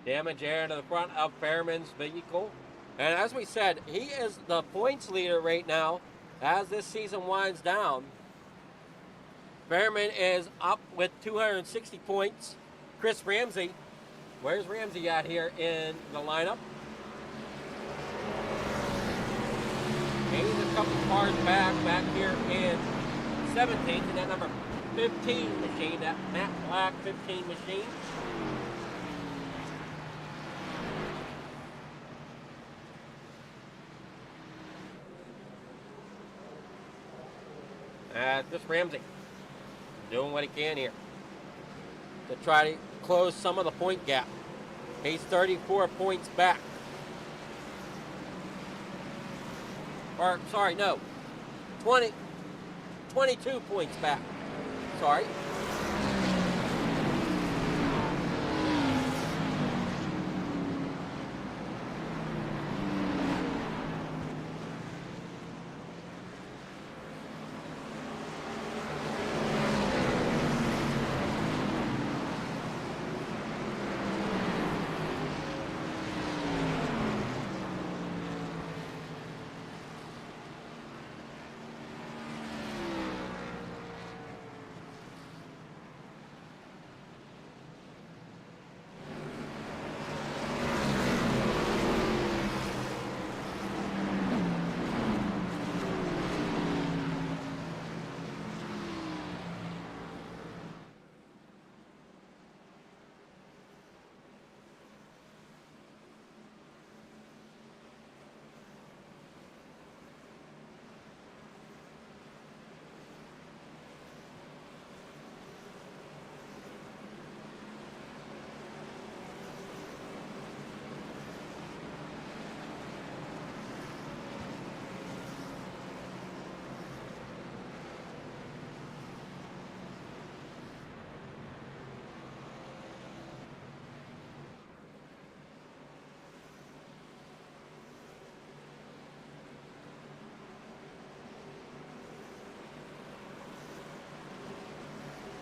Damage air to the front of Fairman's vehicle. And as we said, he is the points leader right now as this season winds down. Fairman is up with 260 points. Chris Ramsey, where's Ramsey at here in the lineup? He's a couple cars back here in 17th, and that number 15 machine, that Matt Black 15 machine. Chris Ramsey doing what he can here to try to close some of the point gap. He's 34 points back. Or, sorry, no. 22 points back. Sorry.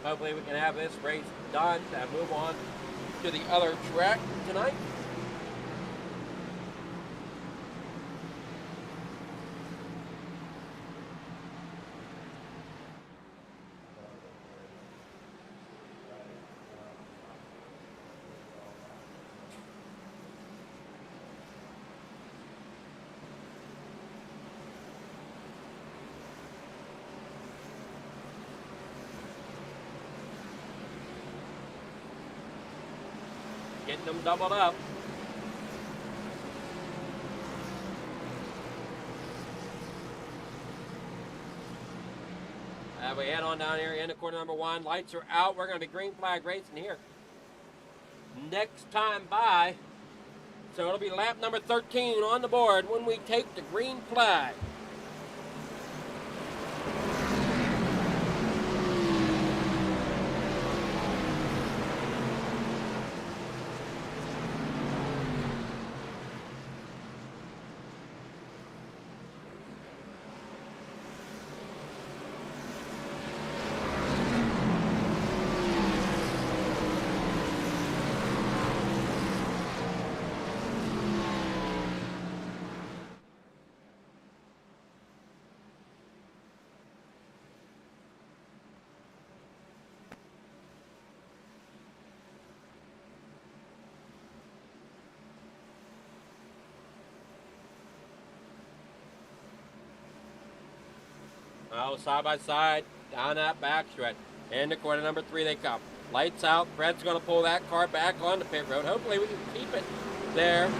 Hopefully we can have this race done and move on to the other track tonight. Getting them doubled up. We head on down here into corner number 1. Lights are out. We're going to be green flag racing here next time by. So it'll be lap number 13 on the board when we take the green flag. Now side by side, down that back stretch. Into corner number 3 they come. Lights out. Fred's going to pull that car back on the pit road. Hopefully we can keep it there.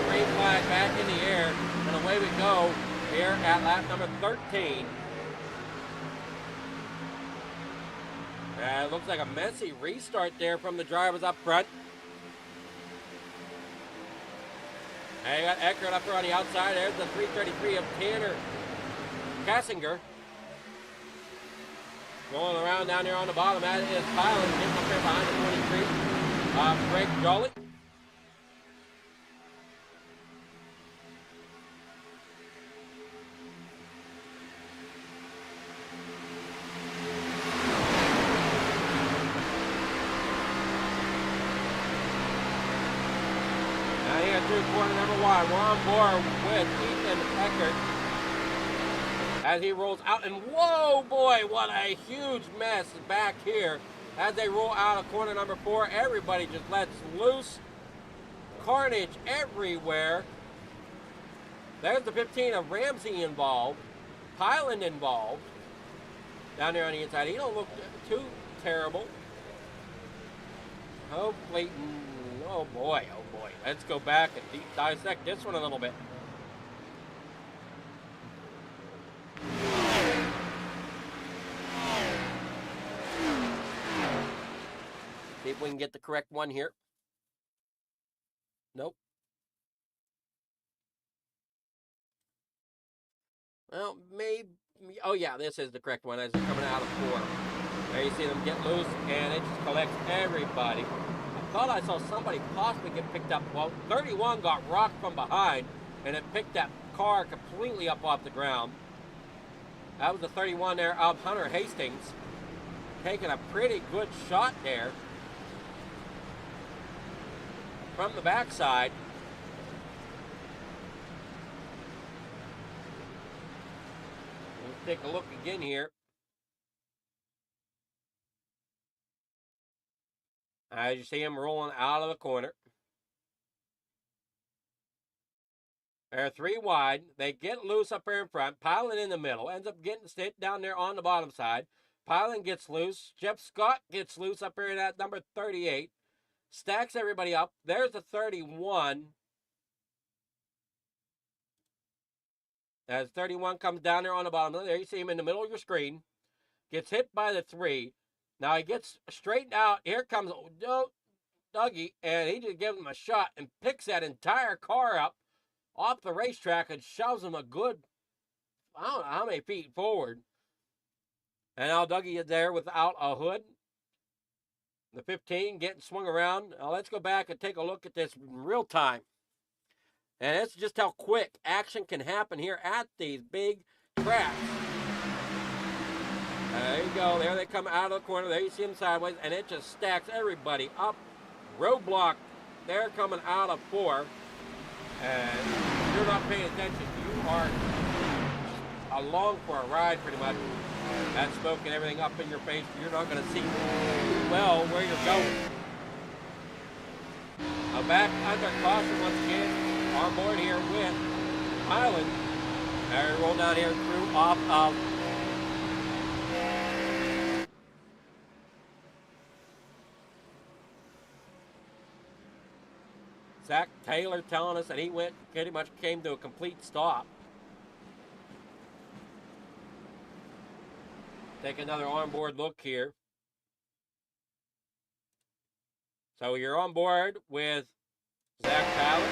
Green flag back in the air, and away we go here at lap number 13. It looks like a messy restart there from the drivers up front. And you got Eckert up here on the outside. There's the 333 of Tanner Kassinger. Going around down there on the bottom. That is Pilot getting up there behind the 23. Greg Jolly. Through corner number 1. We're on board with Ethan Eckert as he rolls out. And whoa, boy, what a huge mess back here as they roll out of corner number 4. Everybody just lets loose. Carnage everywhere. There's the 15 of Ramsey involved. Hyland involved. Down there on the inside. He don't look too terrible. Hopefully, oh boy, oh boy. Let's go back and dissect this one a little bit. See if we can get the correct one here. Nope. Well, maybe. Oh yeah, this is the correct one as they're coming out of 4. There you see them get loose, and it just collects everybody. I thought I saw somebody possibly get picked up. Well, 31 got rocked from behind, and it picked that car completely up off the ground. That was the 31 there of Hunter Hastings, taking a pretty good shot there from the backside. Let's take a look again here. As you see him rolling out of the corner. They're 3 wide. They get loose up here in front. Pilot in the middle. Ends up getting sit down there on the bottom side. Pilot gets loose. Jeff Scott gets loose up here at number 38. Stacks everybody up. There's the 31. As 31 comes down there on the bottom. There you see him in the middle of your screen. Gets hit by the 3. Now he gets straightened out. Here comes Dougie, and he just gives him a shot and picks that entire car up off the racetrack and shoves him a good, I don't know how many feet forward. And now Dougie is there without a hood. The 15 getting swung around. Now let's go back and take a look at this in real time. And it's just how quick action can happen here at these big tracks. There you go. There they come out of the corner. There you see them sideways. And it just stacks everybody up. Roadblock. They're coming out of 4. And if you're not paying attention, you are along for a ride pretty much. That smoke and everything up in your face. You're not going to see well where you're going. Now back under caution once again. On board here with Highland. There, roll down here through off of Zach Taylor telling us that he pretty much came to a complete stop. Take another onboard look here. So you're on board with Zach Taylor.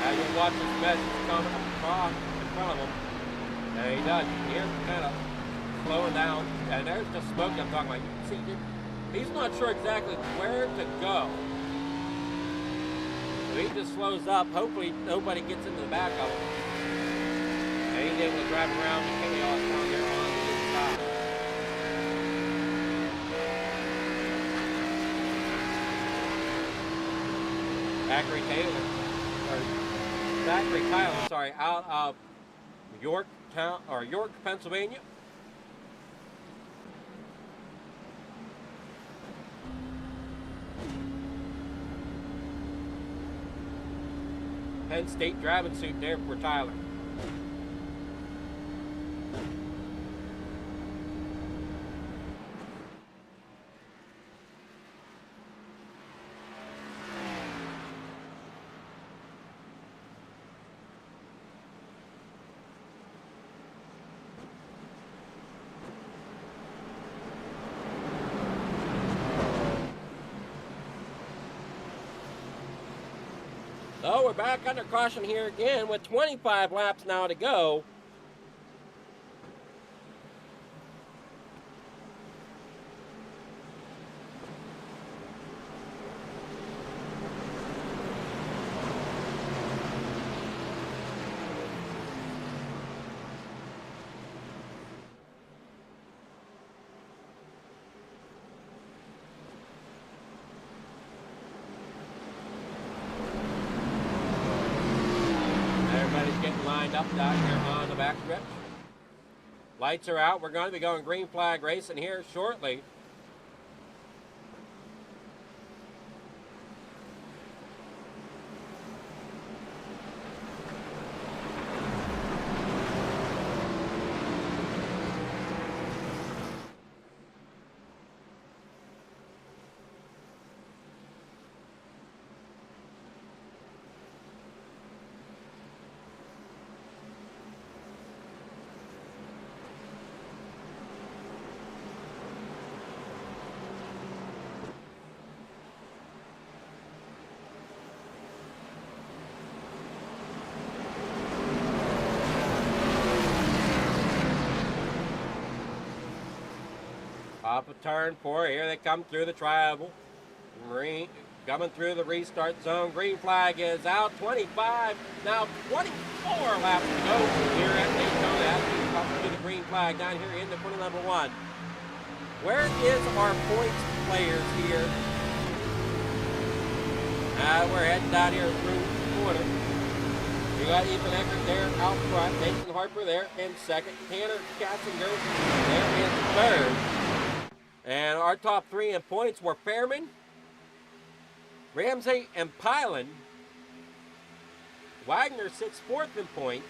As you watch this message coming across in front of him. There he does. You hear him kind of slowing down. And there's the smoke I'm talking about. You can see He's not sure exactly where to go. So he just slows up. Hopefully nobody gets into the back of him. And he's able to drive around the chaos down there on the inside. Zachary Tyler, sorry, out of York, Pennsylvania. Penn State driving suit there for Tyler. So we're back under caution here again with 25 laps now to go. Lined up down here on the back stretch. Lights are out. We're going to be going green flag racing here shortly. Up a turn 4, here they come through the tribal. Coming through the restart zone. Green flag is out. 25, now 24 laps to go here at Daytona. As we come through the green flag down here into corner number 1. Where is our points players here? We're heading down here through the corner. We got Ethan Eckert there out front. Nathan Harper there in second. Tanner Katzinger there in third. And our top 3 in points were Fairman, Ramsey, and Pylan. Wagner sits 4th in points.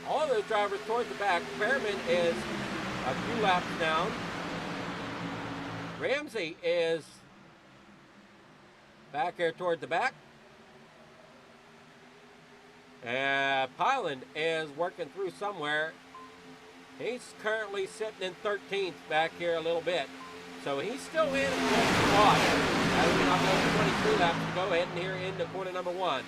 All of those drivers towards the back. Fairman is a few laps down. Ramsey is back here toward the back. And Pylan is working through somewhere. He's currently sitting in 13th back here a little bit. So he's still in a good spot. As we now go 23 laps to go ahead and here into corner number 1.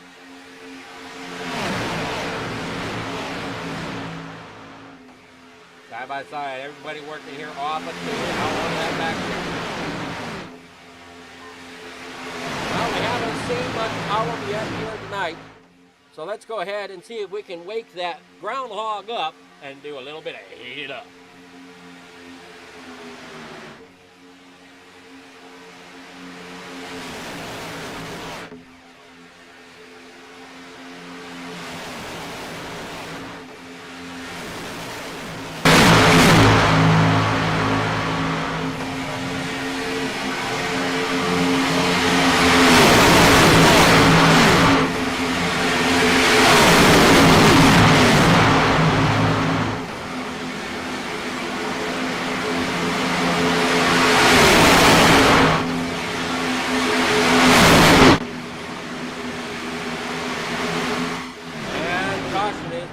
Side by side, everybody working here off of out on that back stretch. Well, we haven't seen much out of yet here tonight. So let's go ahead and see if we can wake that groundhog up and do a little bit of heat it up.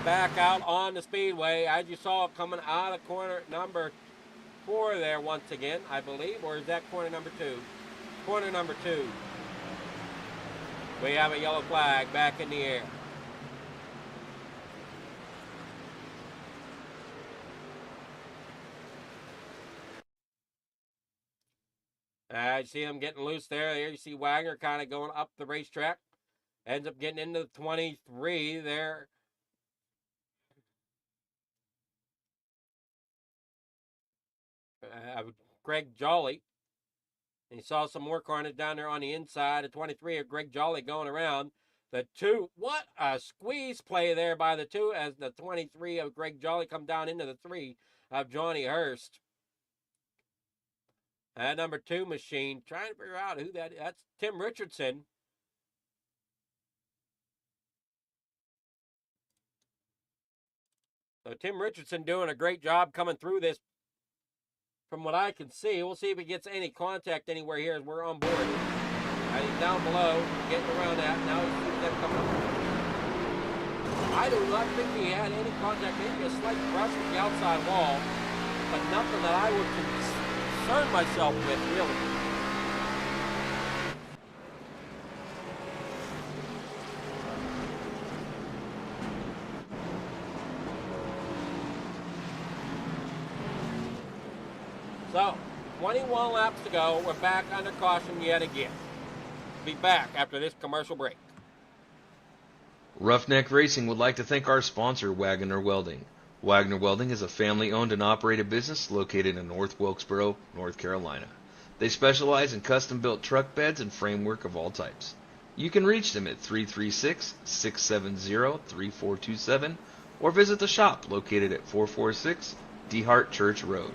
Back out on the speedway, as you saw coming out of corner number 4 there once again, I believe, or is that corner number 2? Corner number 2. We have a yellow flag back in the air. I see him getting loose there. There you see Wagner kind of going up the racetrack. Ends up getting into the 23 there. Greg Jolly. And you saw some more carnage down there on the inside. The 23 of Greg Jolly going around. The 2, what a squeeze play there by the 2 as the 23 of Greg Jolly come down into the 3 of Johnny Hurst. That number 2 machine, trying to figure out who that is. That's Tim Richardson. So Tim Richardson doing a great job coming through this from what I can see. We'll see if he gets any contact anywhere here as we're on board. He's down below, getting around that. Now he sees them coming up. I do not think he had any contact, maybe a slight brush with the outside wall, but nothing that I would concern myself with, really. So, 21 laps to go. We're back under caution yet again. Be back after this commercial break. Roughneck Racing would like to thank our sponsor, Wagoner Welding. Wagoner Welding is a family-owned and operated business located in North Wilkesboro, North Carolina. They specialize in custom-built truck beds and framework of all types. You can reach them at 336-670-3427 or visit the shop located at 446 DeHart Church Road.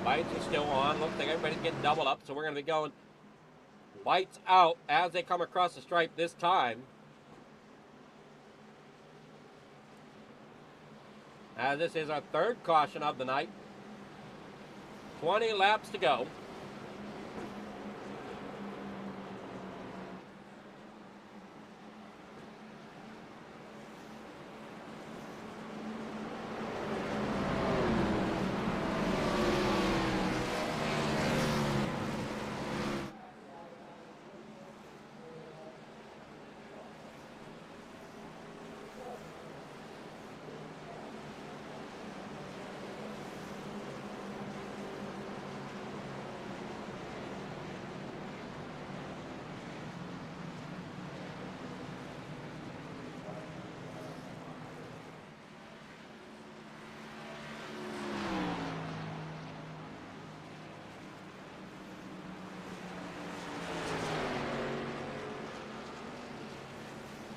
Lights are still on. Looks like everybody's getting doubled up, so we're going to be going lights out as they come across the stripe this time. As this is our third caution of the night. 20 laps to go.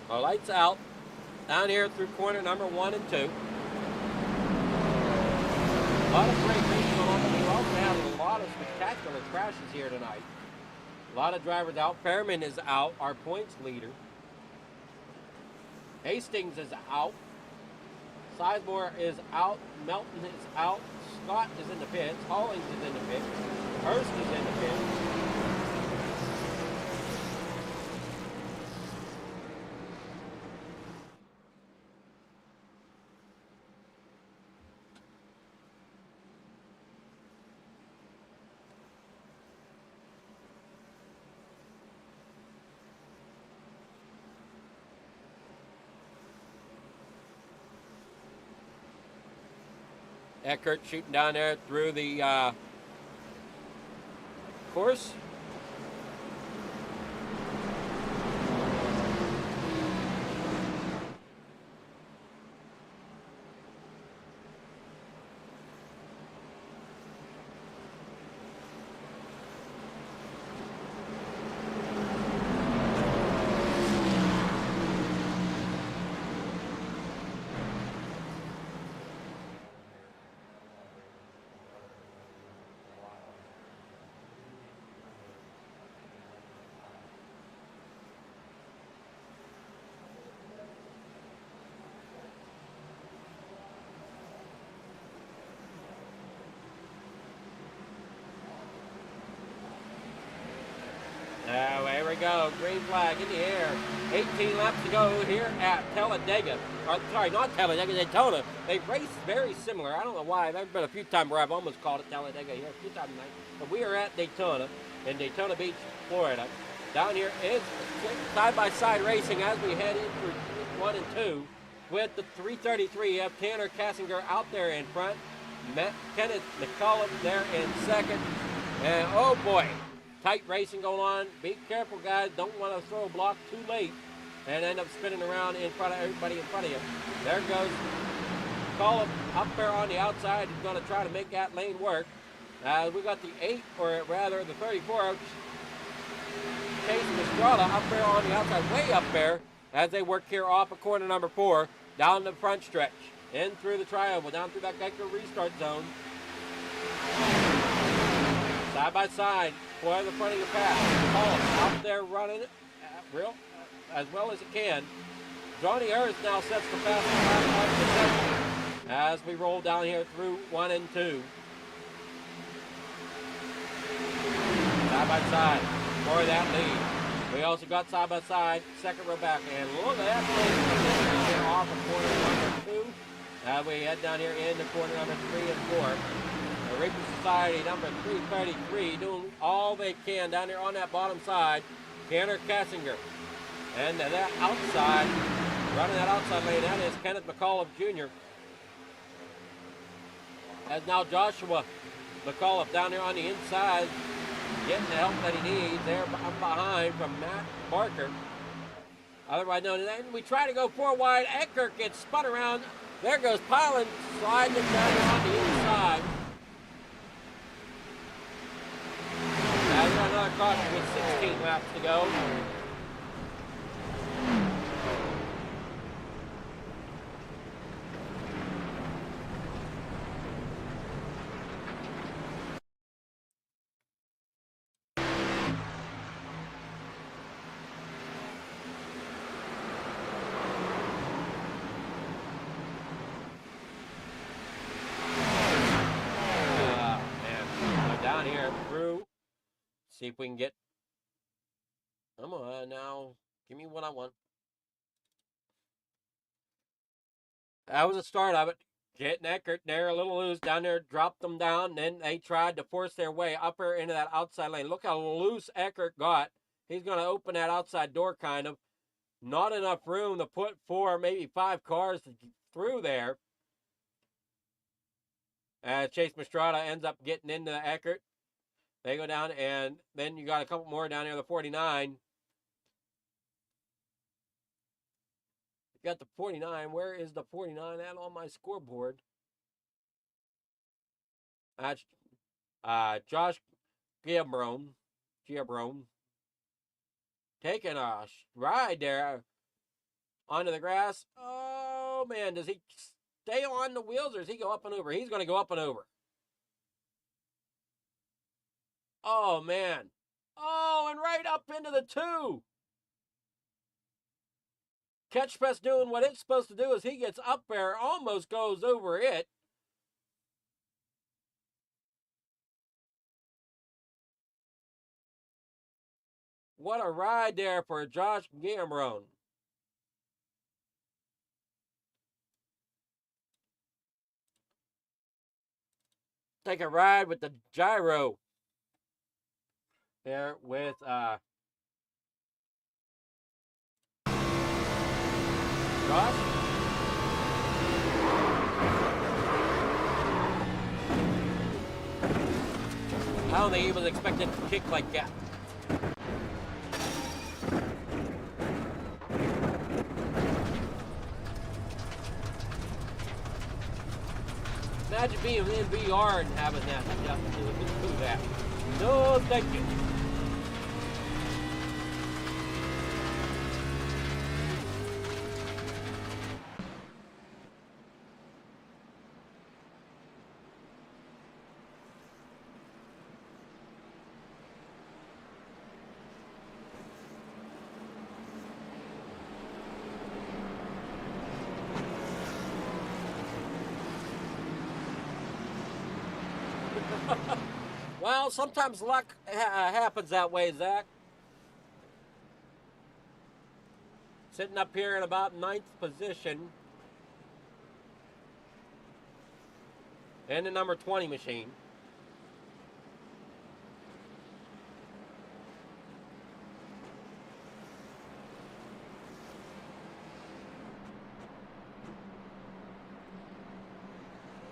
Our lights out down here through corner number 1 and 2. A lot of great racing going on, but we also have a lot of spectacular crashes here tonight. A lot of drivers out. Fairman is out, our points leader. Hastings is out. Sizemore is out. Melton is out. Scott is in the pits. Hollings is in the pits. Hurst is in the pits. Eckert shooting down there through the course. There we go. Green flag in the air. 18 laps to go here at Talladega. Or, sorry, not Talladega, Daytona. They race very similar. I don't know why. There's been a few times where I've almost called it Talladega here, a few times tonight. But we are at Daytona, in Daytona Beach, Florida. Down here is side-by-side racing as we head into 1 and 2. With the 333, you have Tanner Kassinger out there in front. Kenneth McCullough there in second. And, oh boy, tight racing going on. Be careful, guys. Don't want to throw a block too late and end up spinning around in front of everybody in front of you. There goes McCullough up there on the outside. He's going to try to make that lane work. We got the 8, or rather the 34, Chase Estrada up there on the outside, way up there, as they work here off of corner number 4, down the front stretch, in through the triangle, down through that Geico restart zone. Side by side, for the front of your path. Paul out there running as well as he can. Johnny Earth now sets the fastest lap of the session as we roll down here through 1 and 2. Side by side for that lead. We also got side by side, second row back, and look at that place here off of corner number 2. We head down here into corner number 3 and 4. The Reaper Society number 333 doing all they can down here on that bottom side. Tanner Kassinger. And that outside, running that outside lane, that is Kenneth McCullough Jr. As now Joshua McCullough down here on the inside, getting the help that he needs there behind from Matt Barker. Otherwise known as that. We try to go 4 wide. Eckert gets spun around. There goes Pilot sliding it down here on the inside. Now we got another caution with 16 laps to go. See if we can get. Come on now. Give me what I want. That was the start of it. Getting Eckert there a little loose down there, dropped them down. Then they tried to force their way up there into that outside lane. Look how loose Eckert got. He's going to open that outside door kind of. Not enough room to put 4, maybe 5 cars through there. Chase Mastrada ends up getting into Eckert. They go down, and then you got a couple more down here, the 49. You got the 49. Where is the 49 at on my scoreboard? That's Josh Giabrone. Taking a ride there onto the grass. Oh, man, does he stay on the wheels, or does he go up and over? He's going to go up and over. Oh, man. Oh, and right up into the 2. Catch Press doing what it's supposed to do is he gets up there, almost goes over it. What a ride there for Josh Giambrone. Take a ride with the gyro. There with Josh. don't think he was expecting to kick like that. Imagine being in VR and having that. Do that. No, thank you. Well, sometimes luck happens that way, Zach. Sitting up here in about 9th position in the number 20 machine.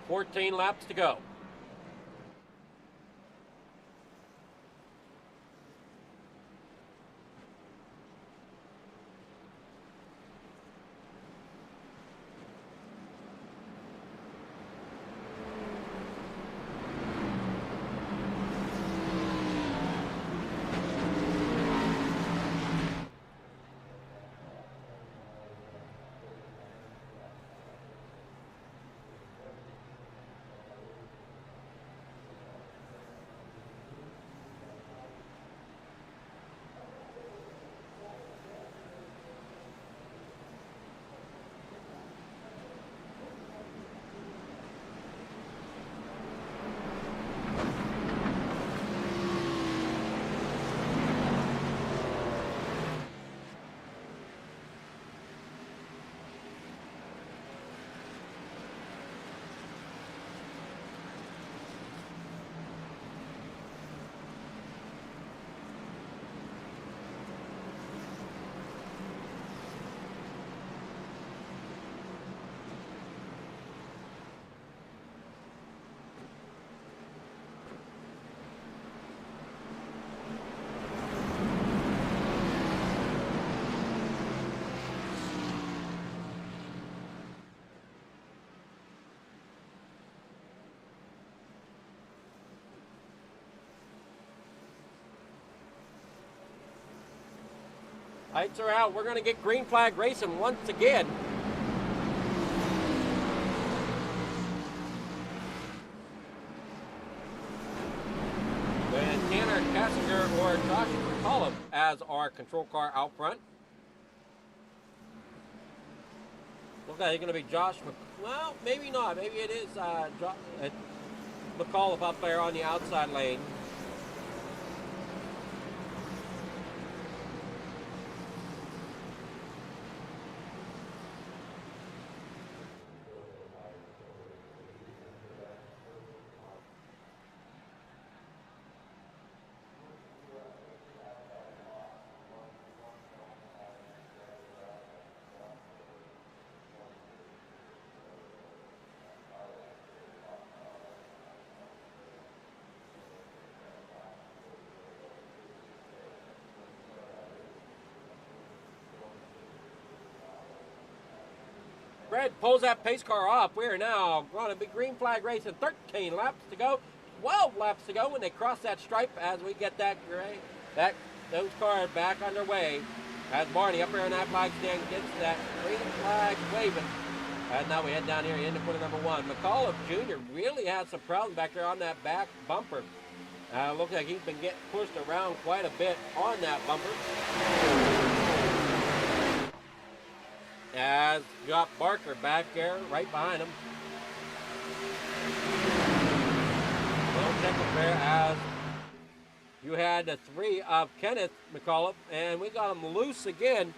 $14 laps to go. Lights are out. We're going to get green flag racing once again. With Tanner Kassinger or Josh McCollum as our control car out front. Looks like it's going to be Josh well, maybe not. Maybe it is McCollum up there on the outside lane. Fred pulls that pace car off. We're now going to be green flag racing. 13 laps to go, 12 laps to go when they cross that stripe as we get that those cars back underway. As Barney up here in that flag stand gets that green flag waving. And now we head down here into corner number 1. McCullough Jr. really had some problems back there on that back bumper. Looks like he's been getting pushed around quite a bit on that bumper. As got Barker back there, right behind him. Little tickle there as you had the 3 of Kenneth McCullough, and we got him loose again,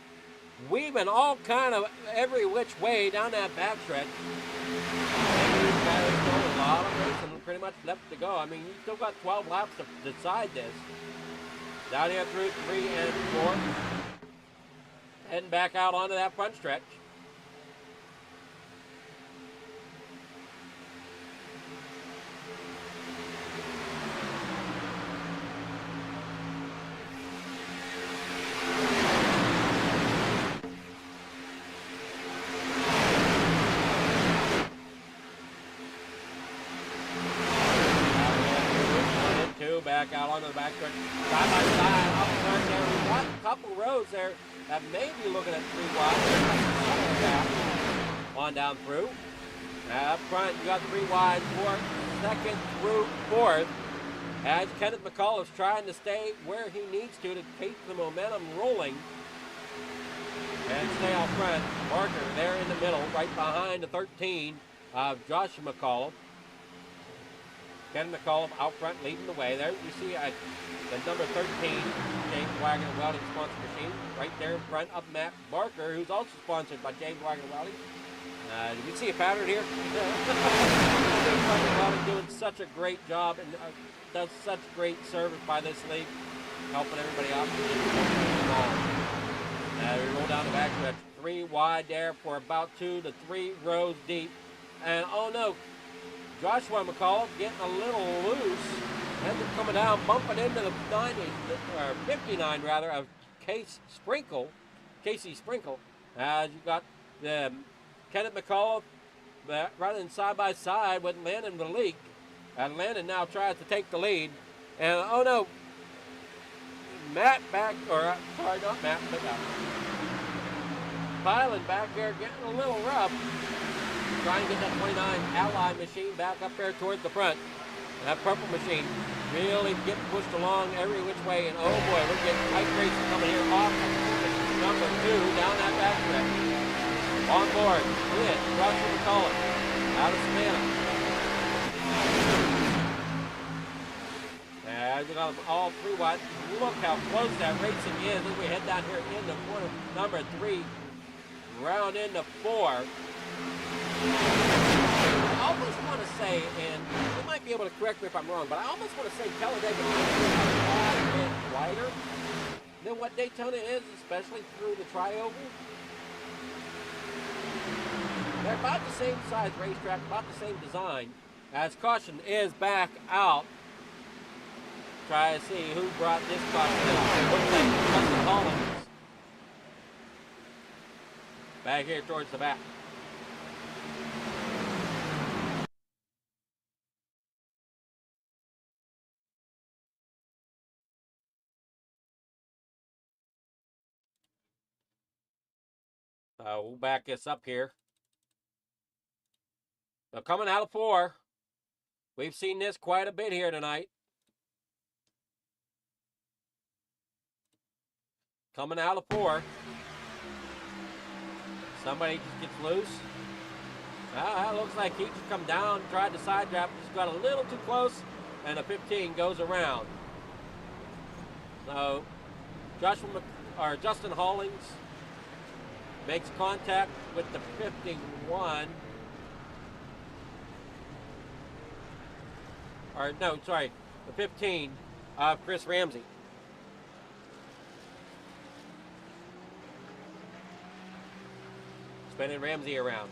weaving all kind of every which way down that backstretch. A lot of racing pretty much left to go. I mean, you still got 12 laps to decide this. Down here through 3 and 4. Heading back out onto that front stretch. onto the back stretch. Side by side, up front there. We've got a couple rows there that may be looking at 3 wide. On down through. Up front, you got 3 wide, 2nd through 4th. As Kenneth McAuliffe's trying to stay where he needs to keep the momentum rolling. And stay out front. Barker there in the middle, right behind the 13 of Joshua McAuliffe. Kenneth McAuliffe out front leading the way. There you see the number 13, James Wagoner Welding sponsor machine. Right there in front of Matt Barker, who's also sponsored by James Wagoner Welding. Do you see a pattern here? James Wagoner Welding doing such a great job and does such great service by this league, helping everybody out. We roll down the back stretch, 3 wide there for about 2 to 3 rows deep. And oh no, Joshua McAuliffe getting a little loose. Ends up coming down, bumping into the 59 rather, of Casey Sprinkle. As you got the Kenneth McAuliffe running side by side with Landon the leak. And Landon now tries to take the lead. And oh no, Matt back, or sorry, not Matt, but Byron back there getting a little rough. Trying to get that 29 Ally machine back up there towards the front. And that purple machine really getting pushed along every which way. And oh boy, we're getting tight racing coming here off number 2 down that back stretch. On board, in, Joshua McAuliffe, out of Savannah. As we got all 3 wide. Look how close that racing is as we head down here into corner number 3, round into 4. I almost want to say, and you might be able to correct me if I'm wrong, but I almost want to say Talladega is a bit wider than what Daytona is, especially through the tri-oval. They're about the same size racetrack, about the same design. As caution is back out. Try to see who brought this caution in. Looks like Justin Collins. Back here towards the back. We'll back this up here. So coming out of 4. We've seen this quite a bit here tonight. Coming out of 4. Somebody just gets loose. It looks like he just come down, tried to side draft, just got a little too close, and a 15 goes around. So Justin Hollings makes contact with the 51. Or no, sorry, the 15 of Chris Ramsey. Spinning Ramsey around.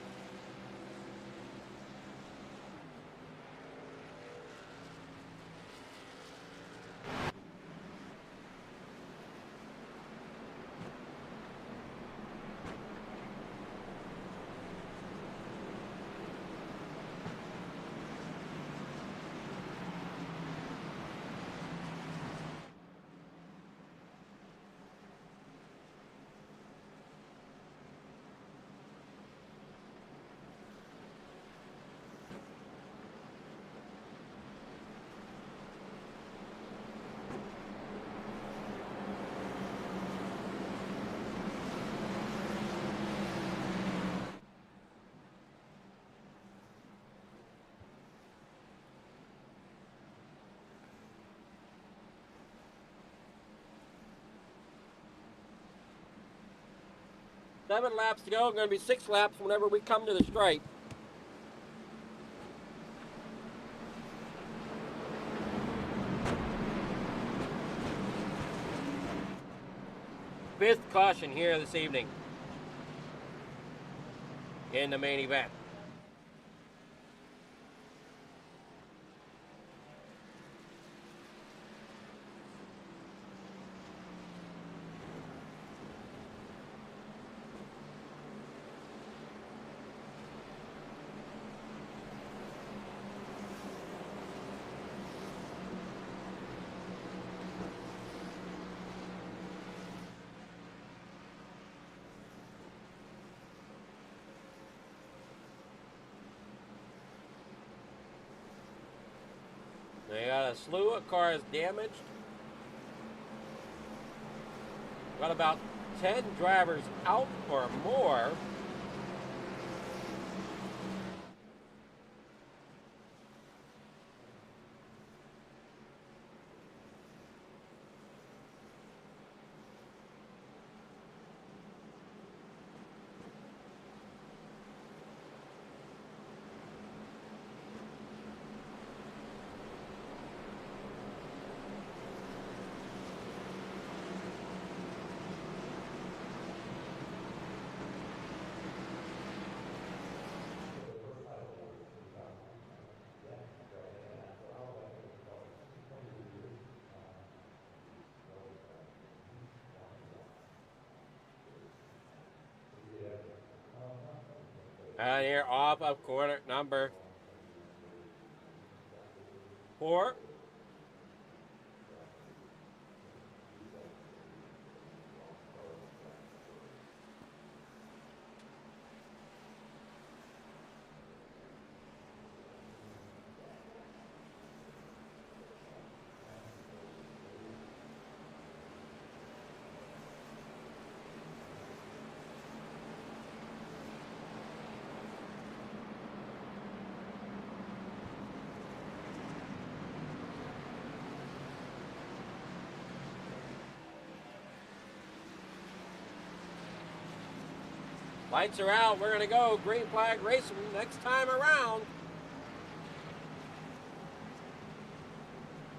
Seven laps to go. Going to be 6 laps whenever we come to the stripe. Fifth caution here this evening in the main event. a slew of cars damaged. Got about 10 drivers out or more. And here off of corner number 4. Lights are out. We're going to go green flag racing next time around.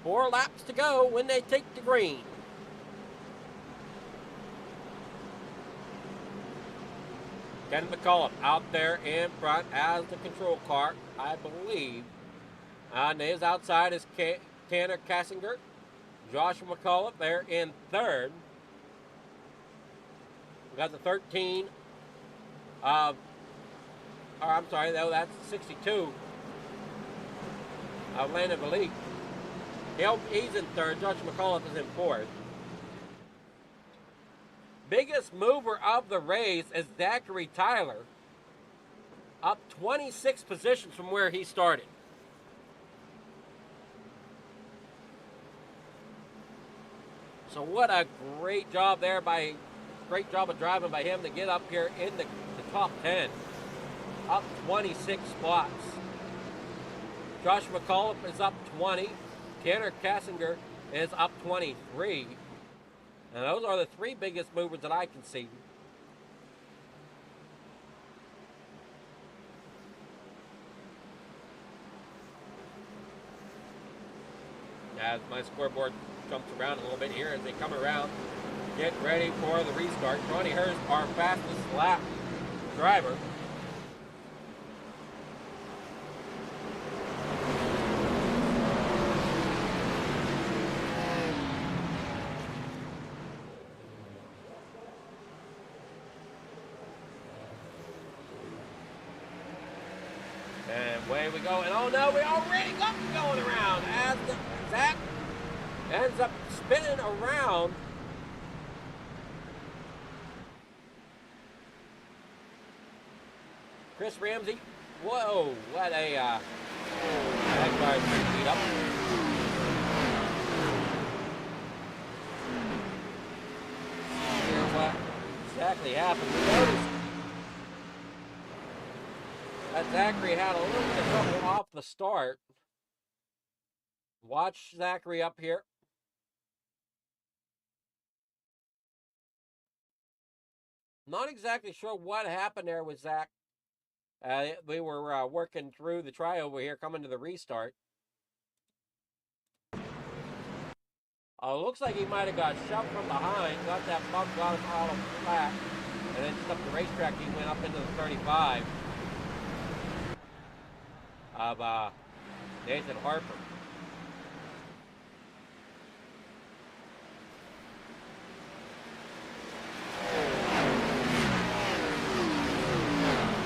4 laps to go when they take the green. Ken McCullough out there in front as the control car, I believe. On his outside is Tanner Kassinger. Joshua McCullough there in third. We got the 13 of, I'm sorry, no, that's 62 of Landon Valique. He's in third. Joshua McCullough is in fourth. Biggest mover of the race is Zachary Tyler, up 26 positions from where he started. So what a great job there great job of driving by him to get up here in the top 10. Up 26 spots. Joshua McCullough is up 20. Tanner Kassinger is up 23. And those are the 3 biggest movers that I can see. As my scoreboard jumps around a little bit here as they come around, get ready for the restart. Ronnie Hurst, our fastest lap driver. And away we go. And oh no, we already got going around as Zach ends up spinning around. Chris Ramsey, whoa, what a, that car's pretty beat up. Here's what exactly happened. We noticed that Zachary had a little bit of trouble off the start. Watch Zachary up here. Not exactly sure what happened there with Zach. We were working through the try over here, coming to the restart. Looks like he might have got shoved from behind, got that bump, got him out of flat, and then just up the racetrack, he went up into the 35 of Nathan Harper.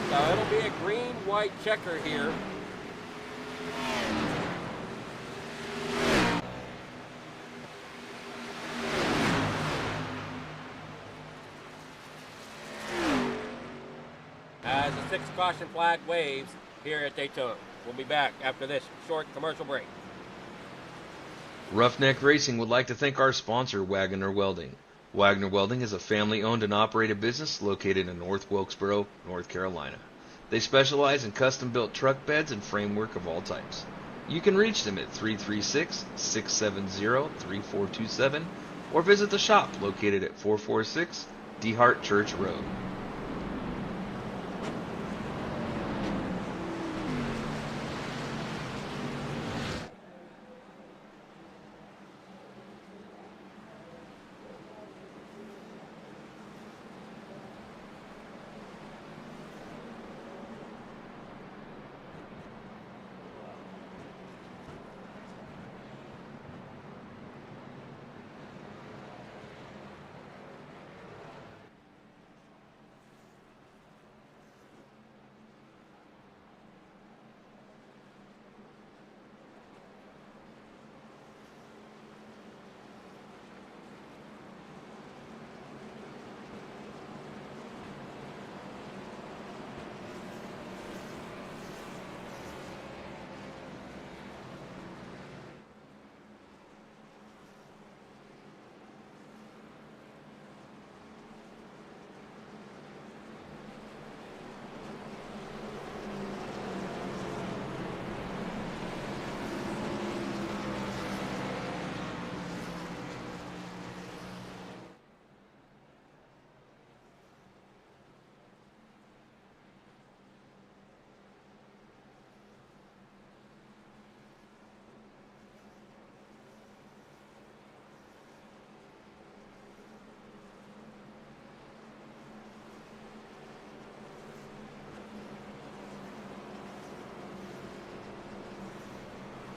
So it'll be a green-white checker here. As the 6th caution flag waves here at Daytona. We'll be back after this short commercial break. Roughneck Racing would like to thank our sponsor, Wagoner Welding. Wagoner Welding is a family-owned and operated business located in North Wilkesboro, North Carolina. They specialize in custom-built truck beds and framework of all types. You can reach them at 336-670-3427 or visit the shop located at 446 DeHart Church Road.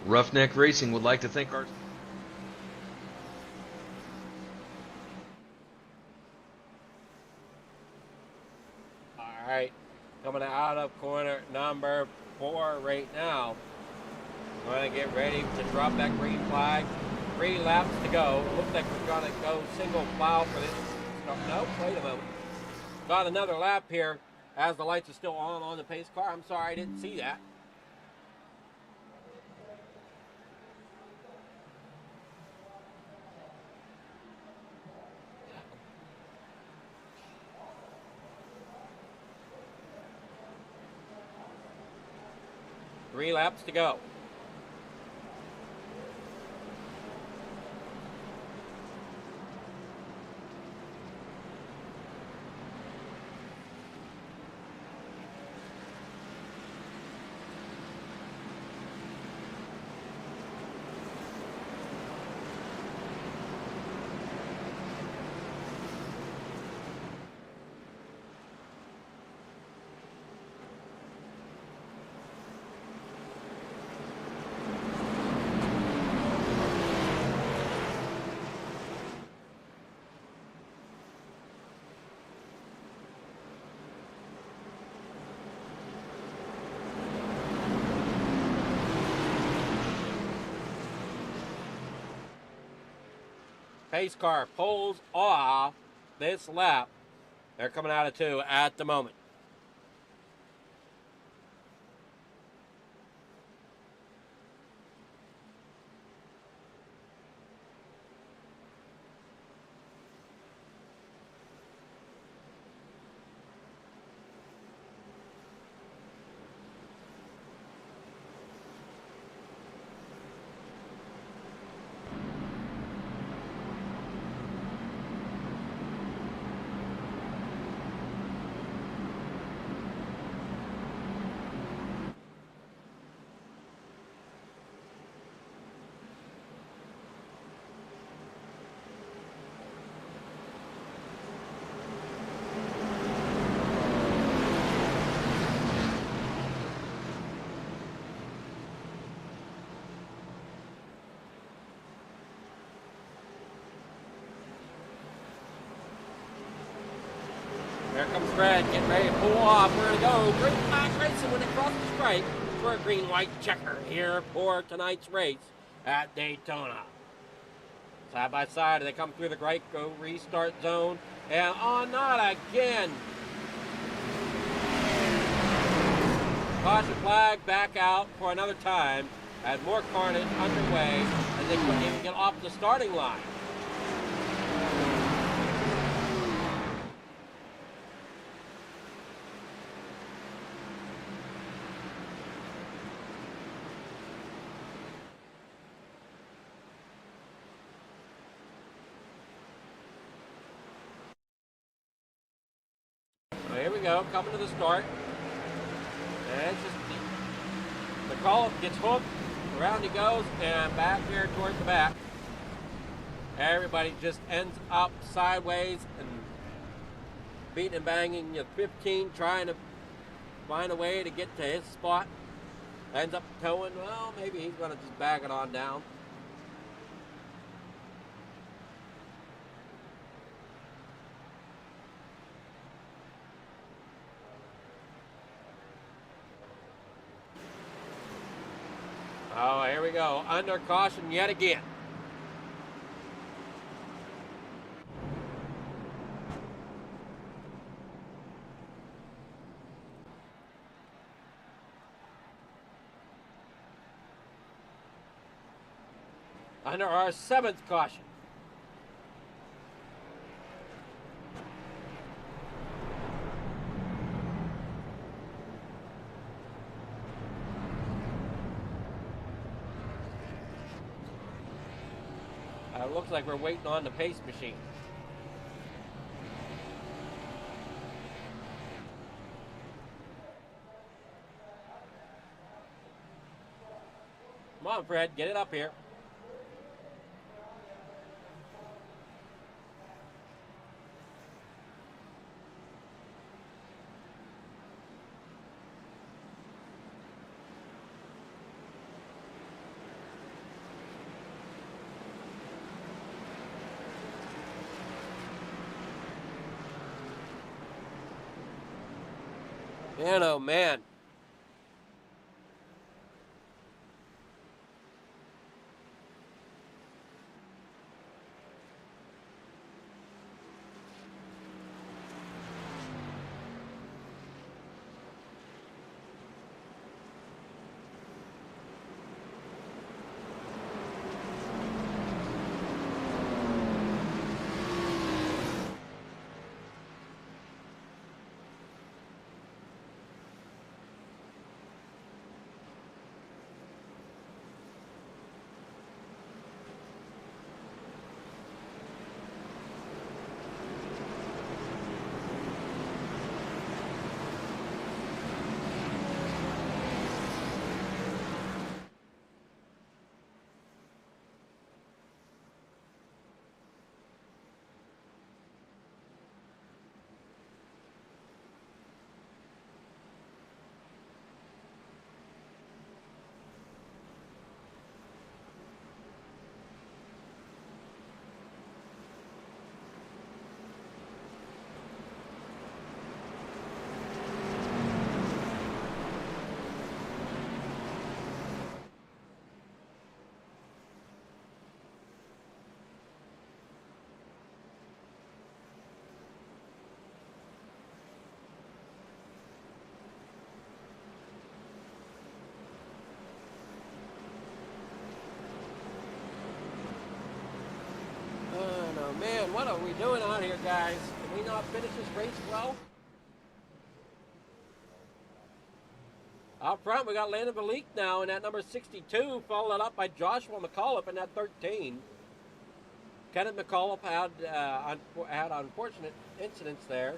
Roughneck Racing would like to thank our... All right, coming out of corner number 4 right now. Going to get ready to drop that green flag. 3 laps to go. Looks like we're going to go single plow for this. No, wait a moment. Got another lap here as the lights are still on the pace car. I'm sorry, I didn't see that. Three laps to go. Pace car pulls off this lap. They're coming out of 2 at the moment. There comes Fred, getting ready to pull off. We're going to go green flag racing when it crosses the stripe for a green-white checker here for tonight's race at Daytona. Side by side, they come through the Geico restart zone, and not again. Caution flag back out for another time as more carnage underway as they couldn't even get off the starting line. So here we go, coming to the start. And it's just the call gets hooked, around he goes, and back here towards the back. Everybody just ends up sideways and beating and banging. 15 trying to find a way to get to his spot. Ends up towing. Well, maybe he's going to just back it on down. Oh, here we go. Under caution yet again. Under our 7th caution. Looks like we're waiting on the pace machine. Come on, Fred, get it up here. Man, oh man. Man, what are we doing out here, guys? Can we not finish this race well? Out front, we got Landon Malik now in that number 62, followed up by Joshua McAuliffe in that 13. Kenneth McAuliffe had unfortunate incidents there.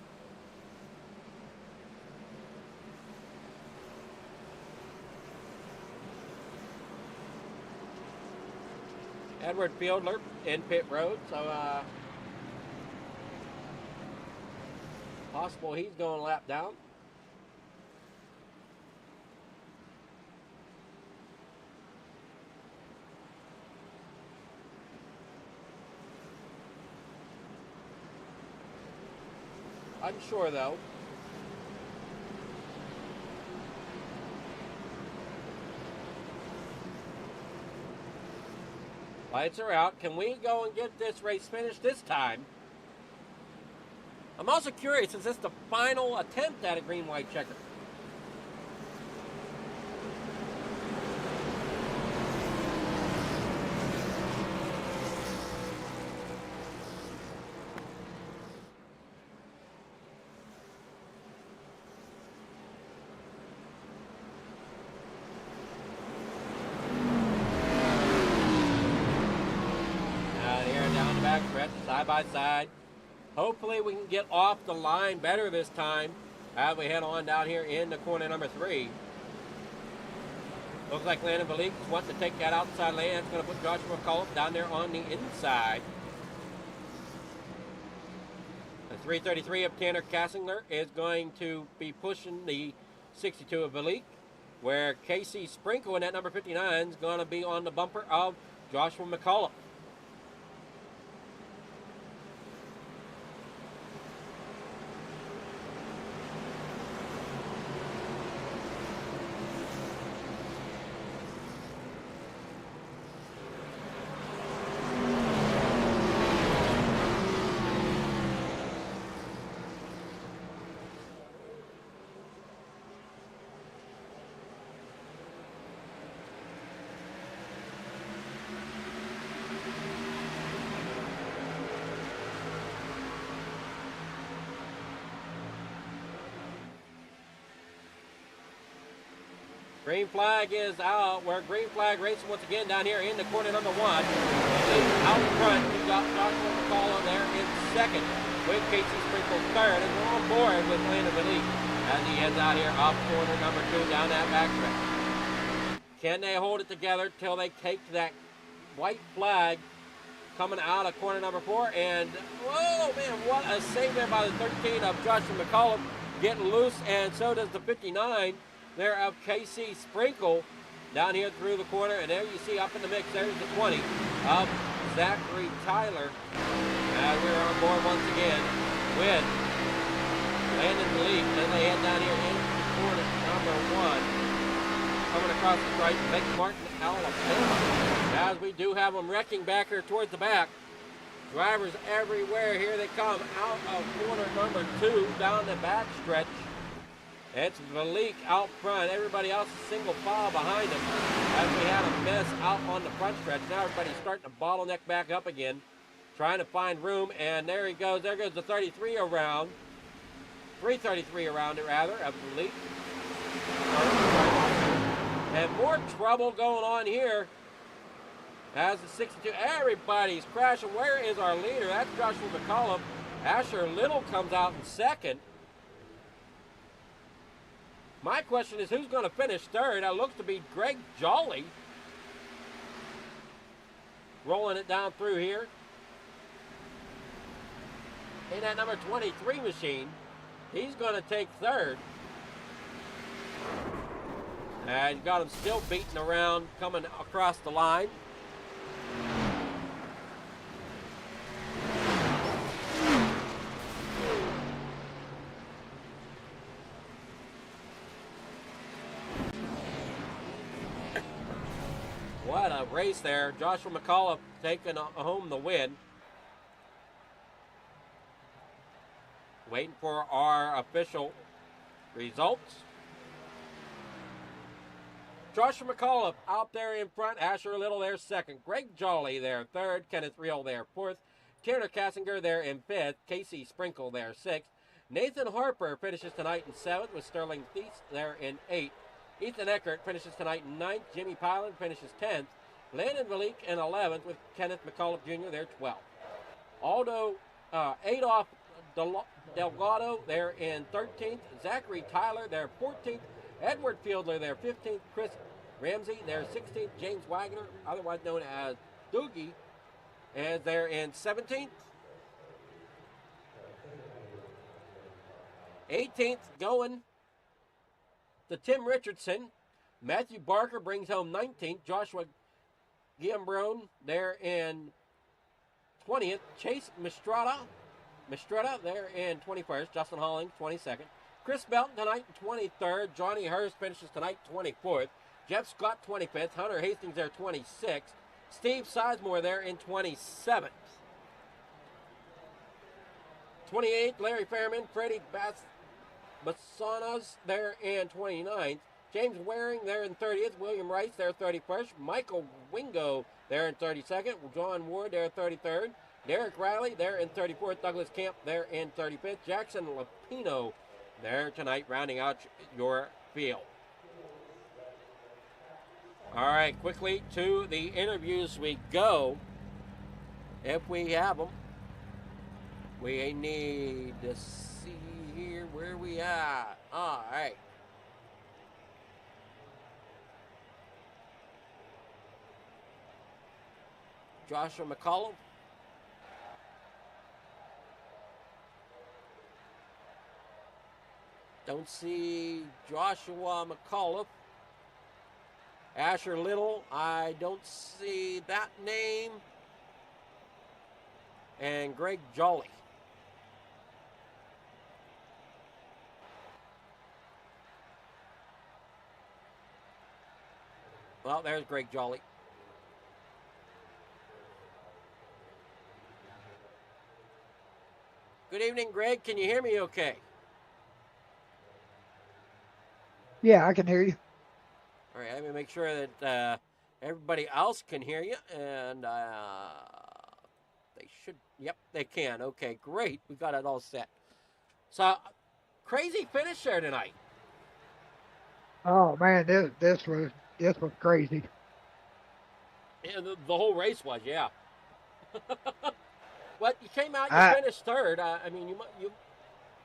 Edward Fiedler in pit road, so possible he's going lap down. Unsure though. Lights are out. Can we go and get this race finished this time? I'm also curious, is this the final attempt at a green-white checker? side by side. Hopefully we can get off the line better this time as we head on down here into corner number 3. Looks like Landon Valik wants to take that outside lane. That's going to put Joshua McCullough down there on the inside. The 333 of Tanner Kassingler is going to be pushing the 62 of Valik, where Casey Sprinkle in that number 59 is going to be on the bumper of Joshua McCullough. Green flag is out. We're green flag racing once again down here in the corner number 1. Out front, we got Joshua McCullough there in second with Casey Sprinkle third. And we're on board with Landon Valik as he heads out here off corner number 2 down that backstretch. Can they hold it together till they take that white flag coming out of corner number 4? And, whoa, man, what a save there by the 13 of Joshua McCullough, getting loose, and so does the 59 there of Casey Sprinkle down here through the corner. And there you see up in the mix, there's the 20 of Zachary Tyler. And we're on board once again with Landon Valik as they head down here into corner number 1. Coming across the stripe, Lake Martin, Alabama. As we do have them wrecking back here towards the back. Drivers everywhere. Here they come out of corner number 2 down the back stretch. It's Valik out front. Everybody else is single file behind him as we had a mess out on the front stretch. Now everybody's starting to bottleneck back up again, trying to find room. And there he goes. There goes the 33 around. 333 around it, rather, of Valik. And more trouble going on here as the 62. Everybody's crashing. Where is our leader? That's Joshua McCullough. Asher Little comes out in second. My question is, who's going to finish third? That looks to be Greg Jolly. Rolling it down through here. In that number 23 machine, he's going to take third. And you got him still beating around, coming across the line. What a race there. Joshua McCullough taking home the win. Waiting for our official results. Joshua McCullough out there in front. Asher Little there second. Greg Jolly there third. Kenneth Reel there fourth. Tanner Kassinger there in fifth. Casey Sprinkle there sixth. Nathan Harper finishes tonight in seventh with Sterling Thies there in eighth. Ethan Eckert finishes tonight in ninth. Jimmy Pyland finishes 10th. Landon Valik in 11th with Kenneth McCullough Jr. there 12th. Aldo Adolf Delgado there in 13th. Zachary Tyler there 14th. Edward Fiedler there 15th. Chris Ramsey there 16th. James Wagoner, otherwise known as Doogie, is there in 17th. 18th going to Tim Richardson. Matthew Barker brings home 19th. Joshua Giambrone there in 20th. Chase Mistrada there in 21st. Justin Holling 22nd. Chris Belton tonight in 23rd. Johnny Hurst finishes tonight 24th. Jeff Scott 25th. Hunter Hastings there 26th. Steve Sizemore there in 27th. 28th, Larry Fairman. Freddie Bassanas there in 29th. James Waring there in 30th. William Rice there 31st. Michael Wingo there in 32nd. John Ward there 33rd. Derek Riley there in 34th. Douglas Camp there in 35th. Jackson Lapino there tonight, rounding out your field. All right, quickly to the interviews we go, if we have them. We need to see here where we at. All right. Joshua McCollum. Don't see Joshua McCullough. Asher Little, I don't see that name. And Greg Jolly. Well, there's Greg Jolly. Good evening, Greg. Can you hear me okay? Yeah, I can hear you. All right, let me make sure that everybody else can hear you. And they should, yep, they can. Okay, great. We got it all set. So, crazy finish there tonight. Oh man, this was crazy. And the whole race was, yeah. But you came out, you I finished third. I mean, you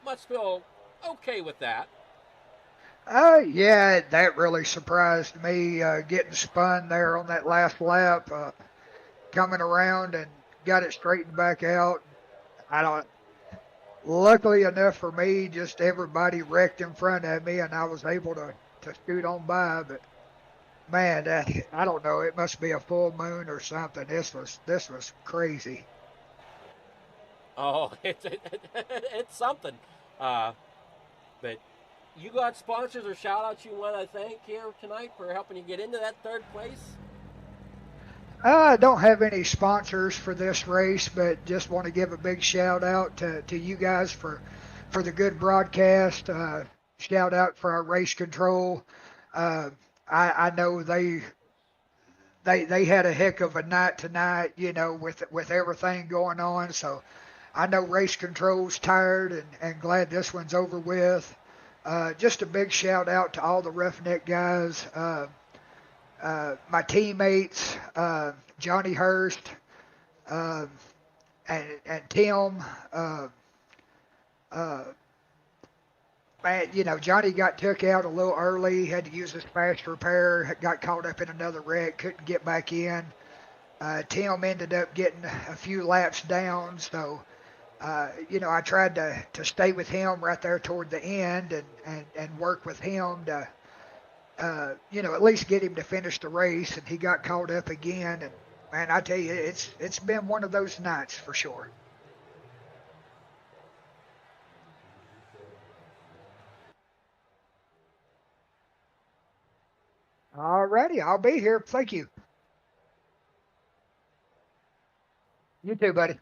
must feel okay with that. Yeah, that really surprised me. Getting spun there on that last lap, coming around and got it straightened back out. I don't. Luckily enough for me, just everybody wrecked in front of me, and I was able to scoot on by. But man, I don't know. It must be a full moon or something. This was crazy. Oh, it's something. But you got sponsors or shout outs you want to thank here tonight for helping you get into that third place? I don't have any sponsors for this race, but just want to give a big shout out to you guys for the good broadcast. Shout out for our race control. Uh, I know they had a heck of a night tonight, with everything going on. So I know race control's tired and glad this one's over with. Just a big shout out to all the Roughneck guys. My teammates, Johnny Hurst, uh, and Tim. Uh, uh, Man, Johnny got took out a little early, had to use his fast repair, got caught up in another wreck, couldn't get back in. Tim ended up getting a few laps down, so I tried to stay with him right there toward the end and work with him to at least get him to finish the race, and he got caught up again. And man, I tell you, it's been one of those nights for sure. Alrighty, I'll be here. Thank you. You too, buddy.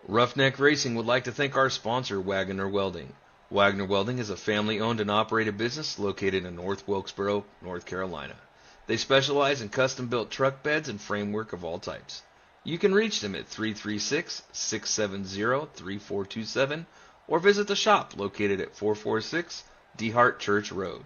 Roughneck Racing would like to thank our sponsor, Wagoner Welding. Wagoner Welding is a family-owned and operated business located in North Wilkesboro, North Carolina. They specialize in custom-built truck beds and framework of all types. You can reach them at 336-670-3427 or visit the shop located at 446 DeHart Church Road.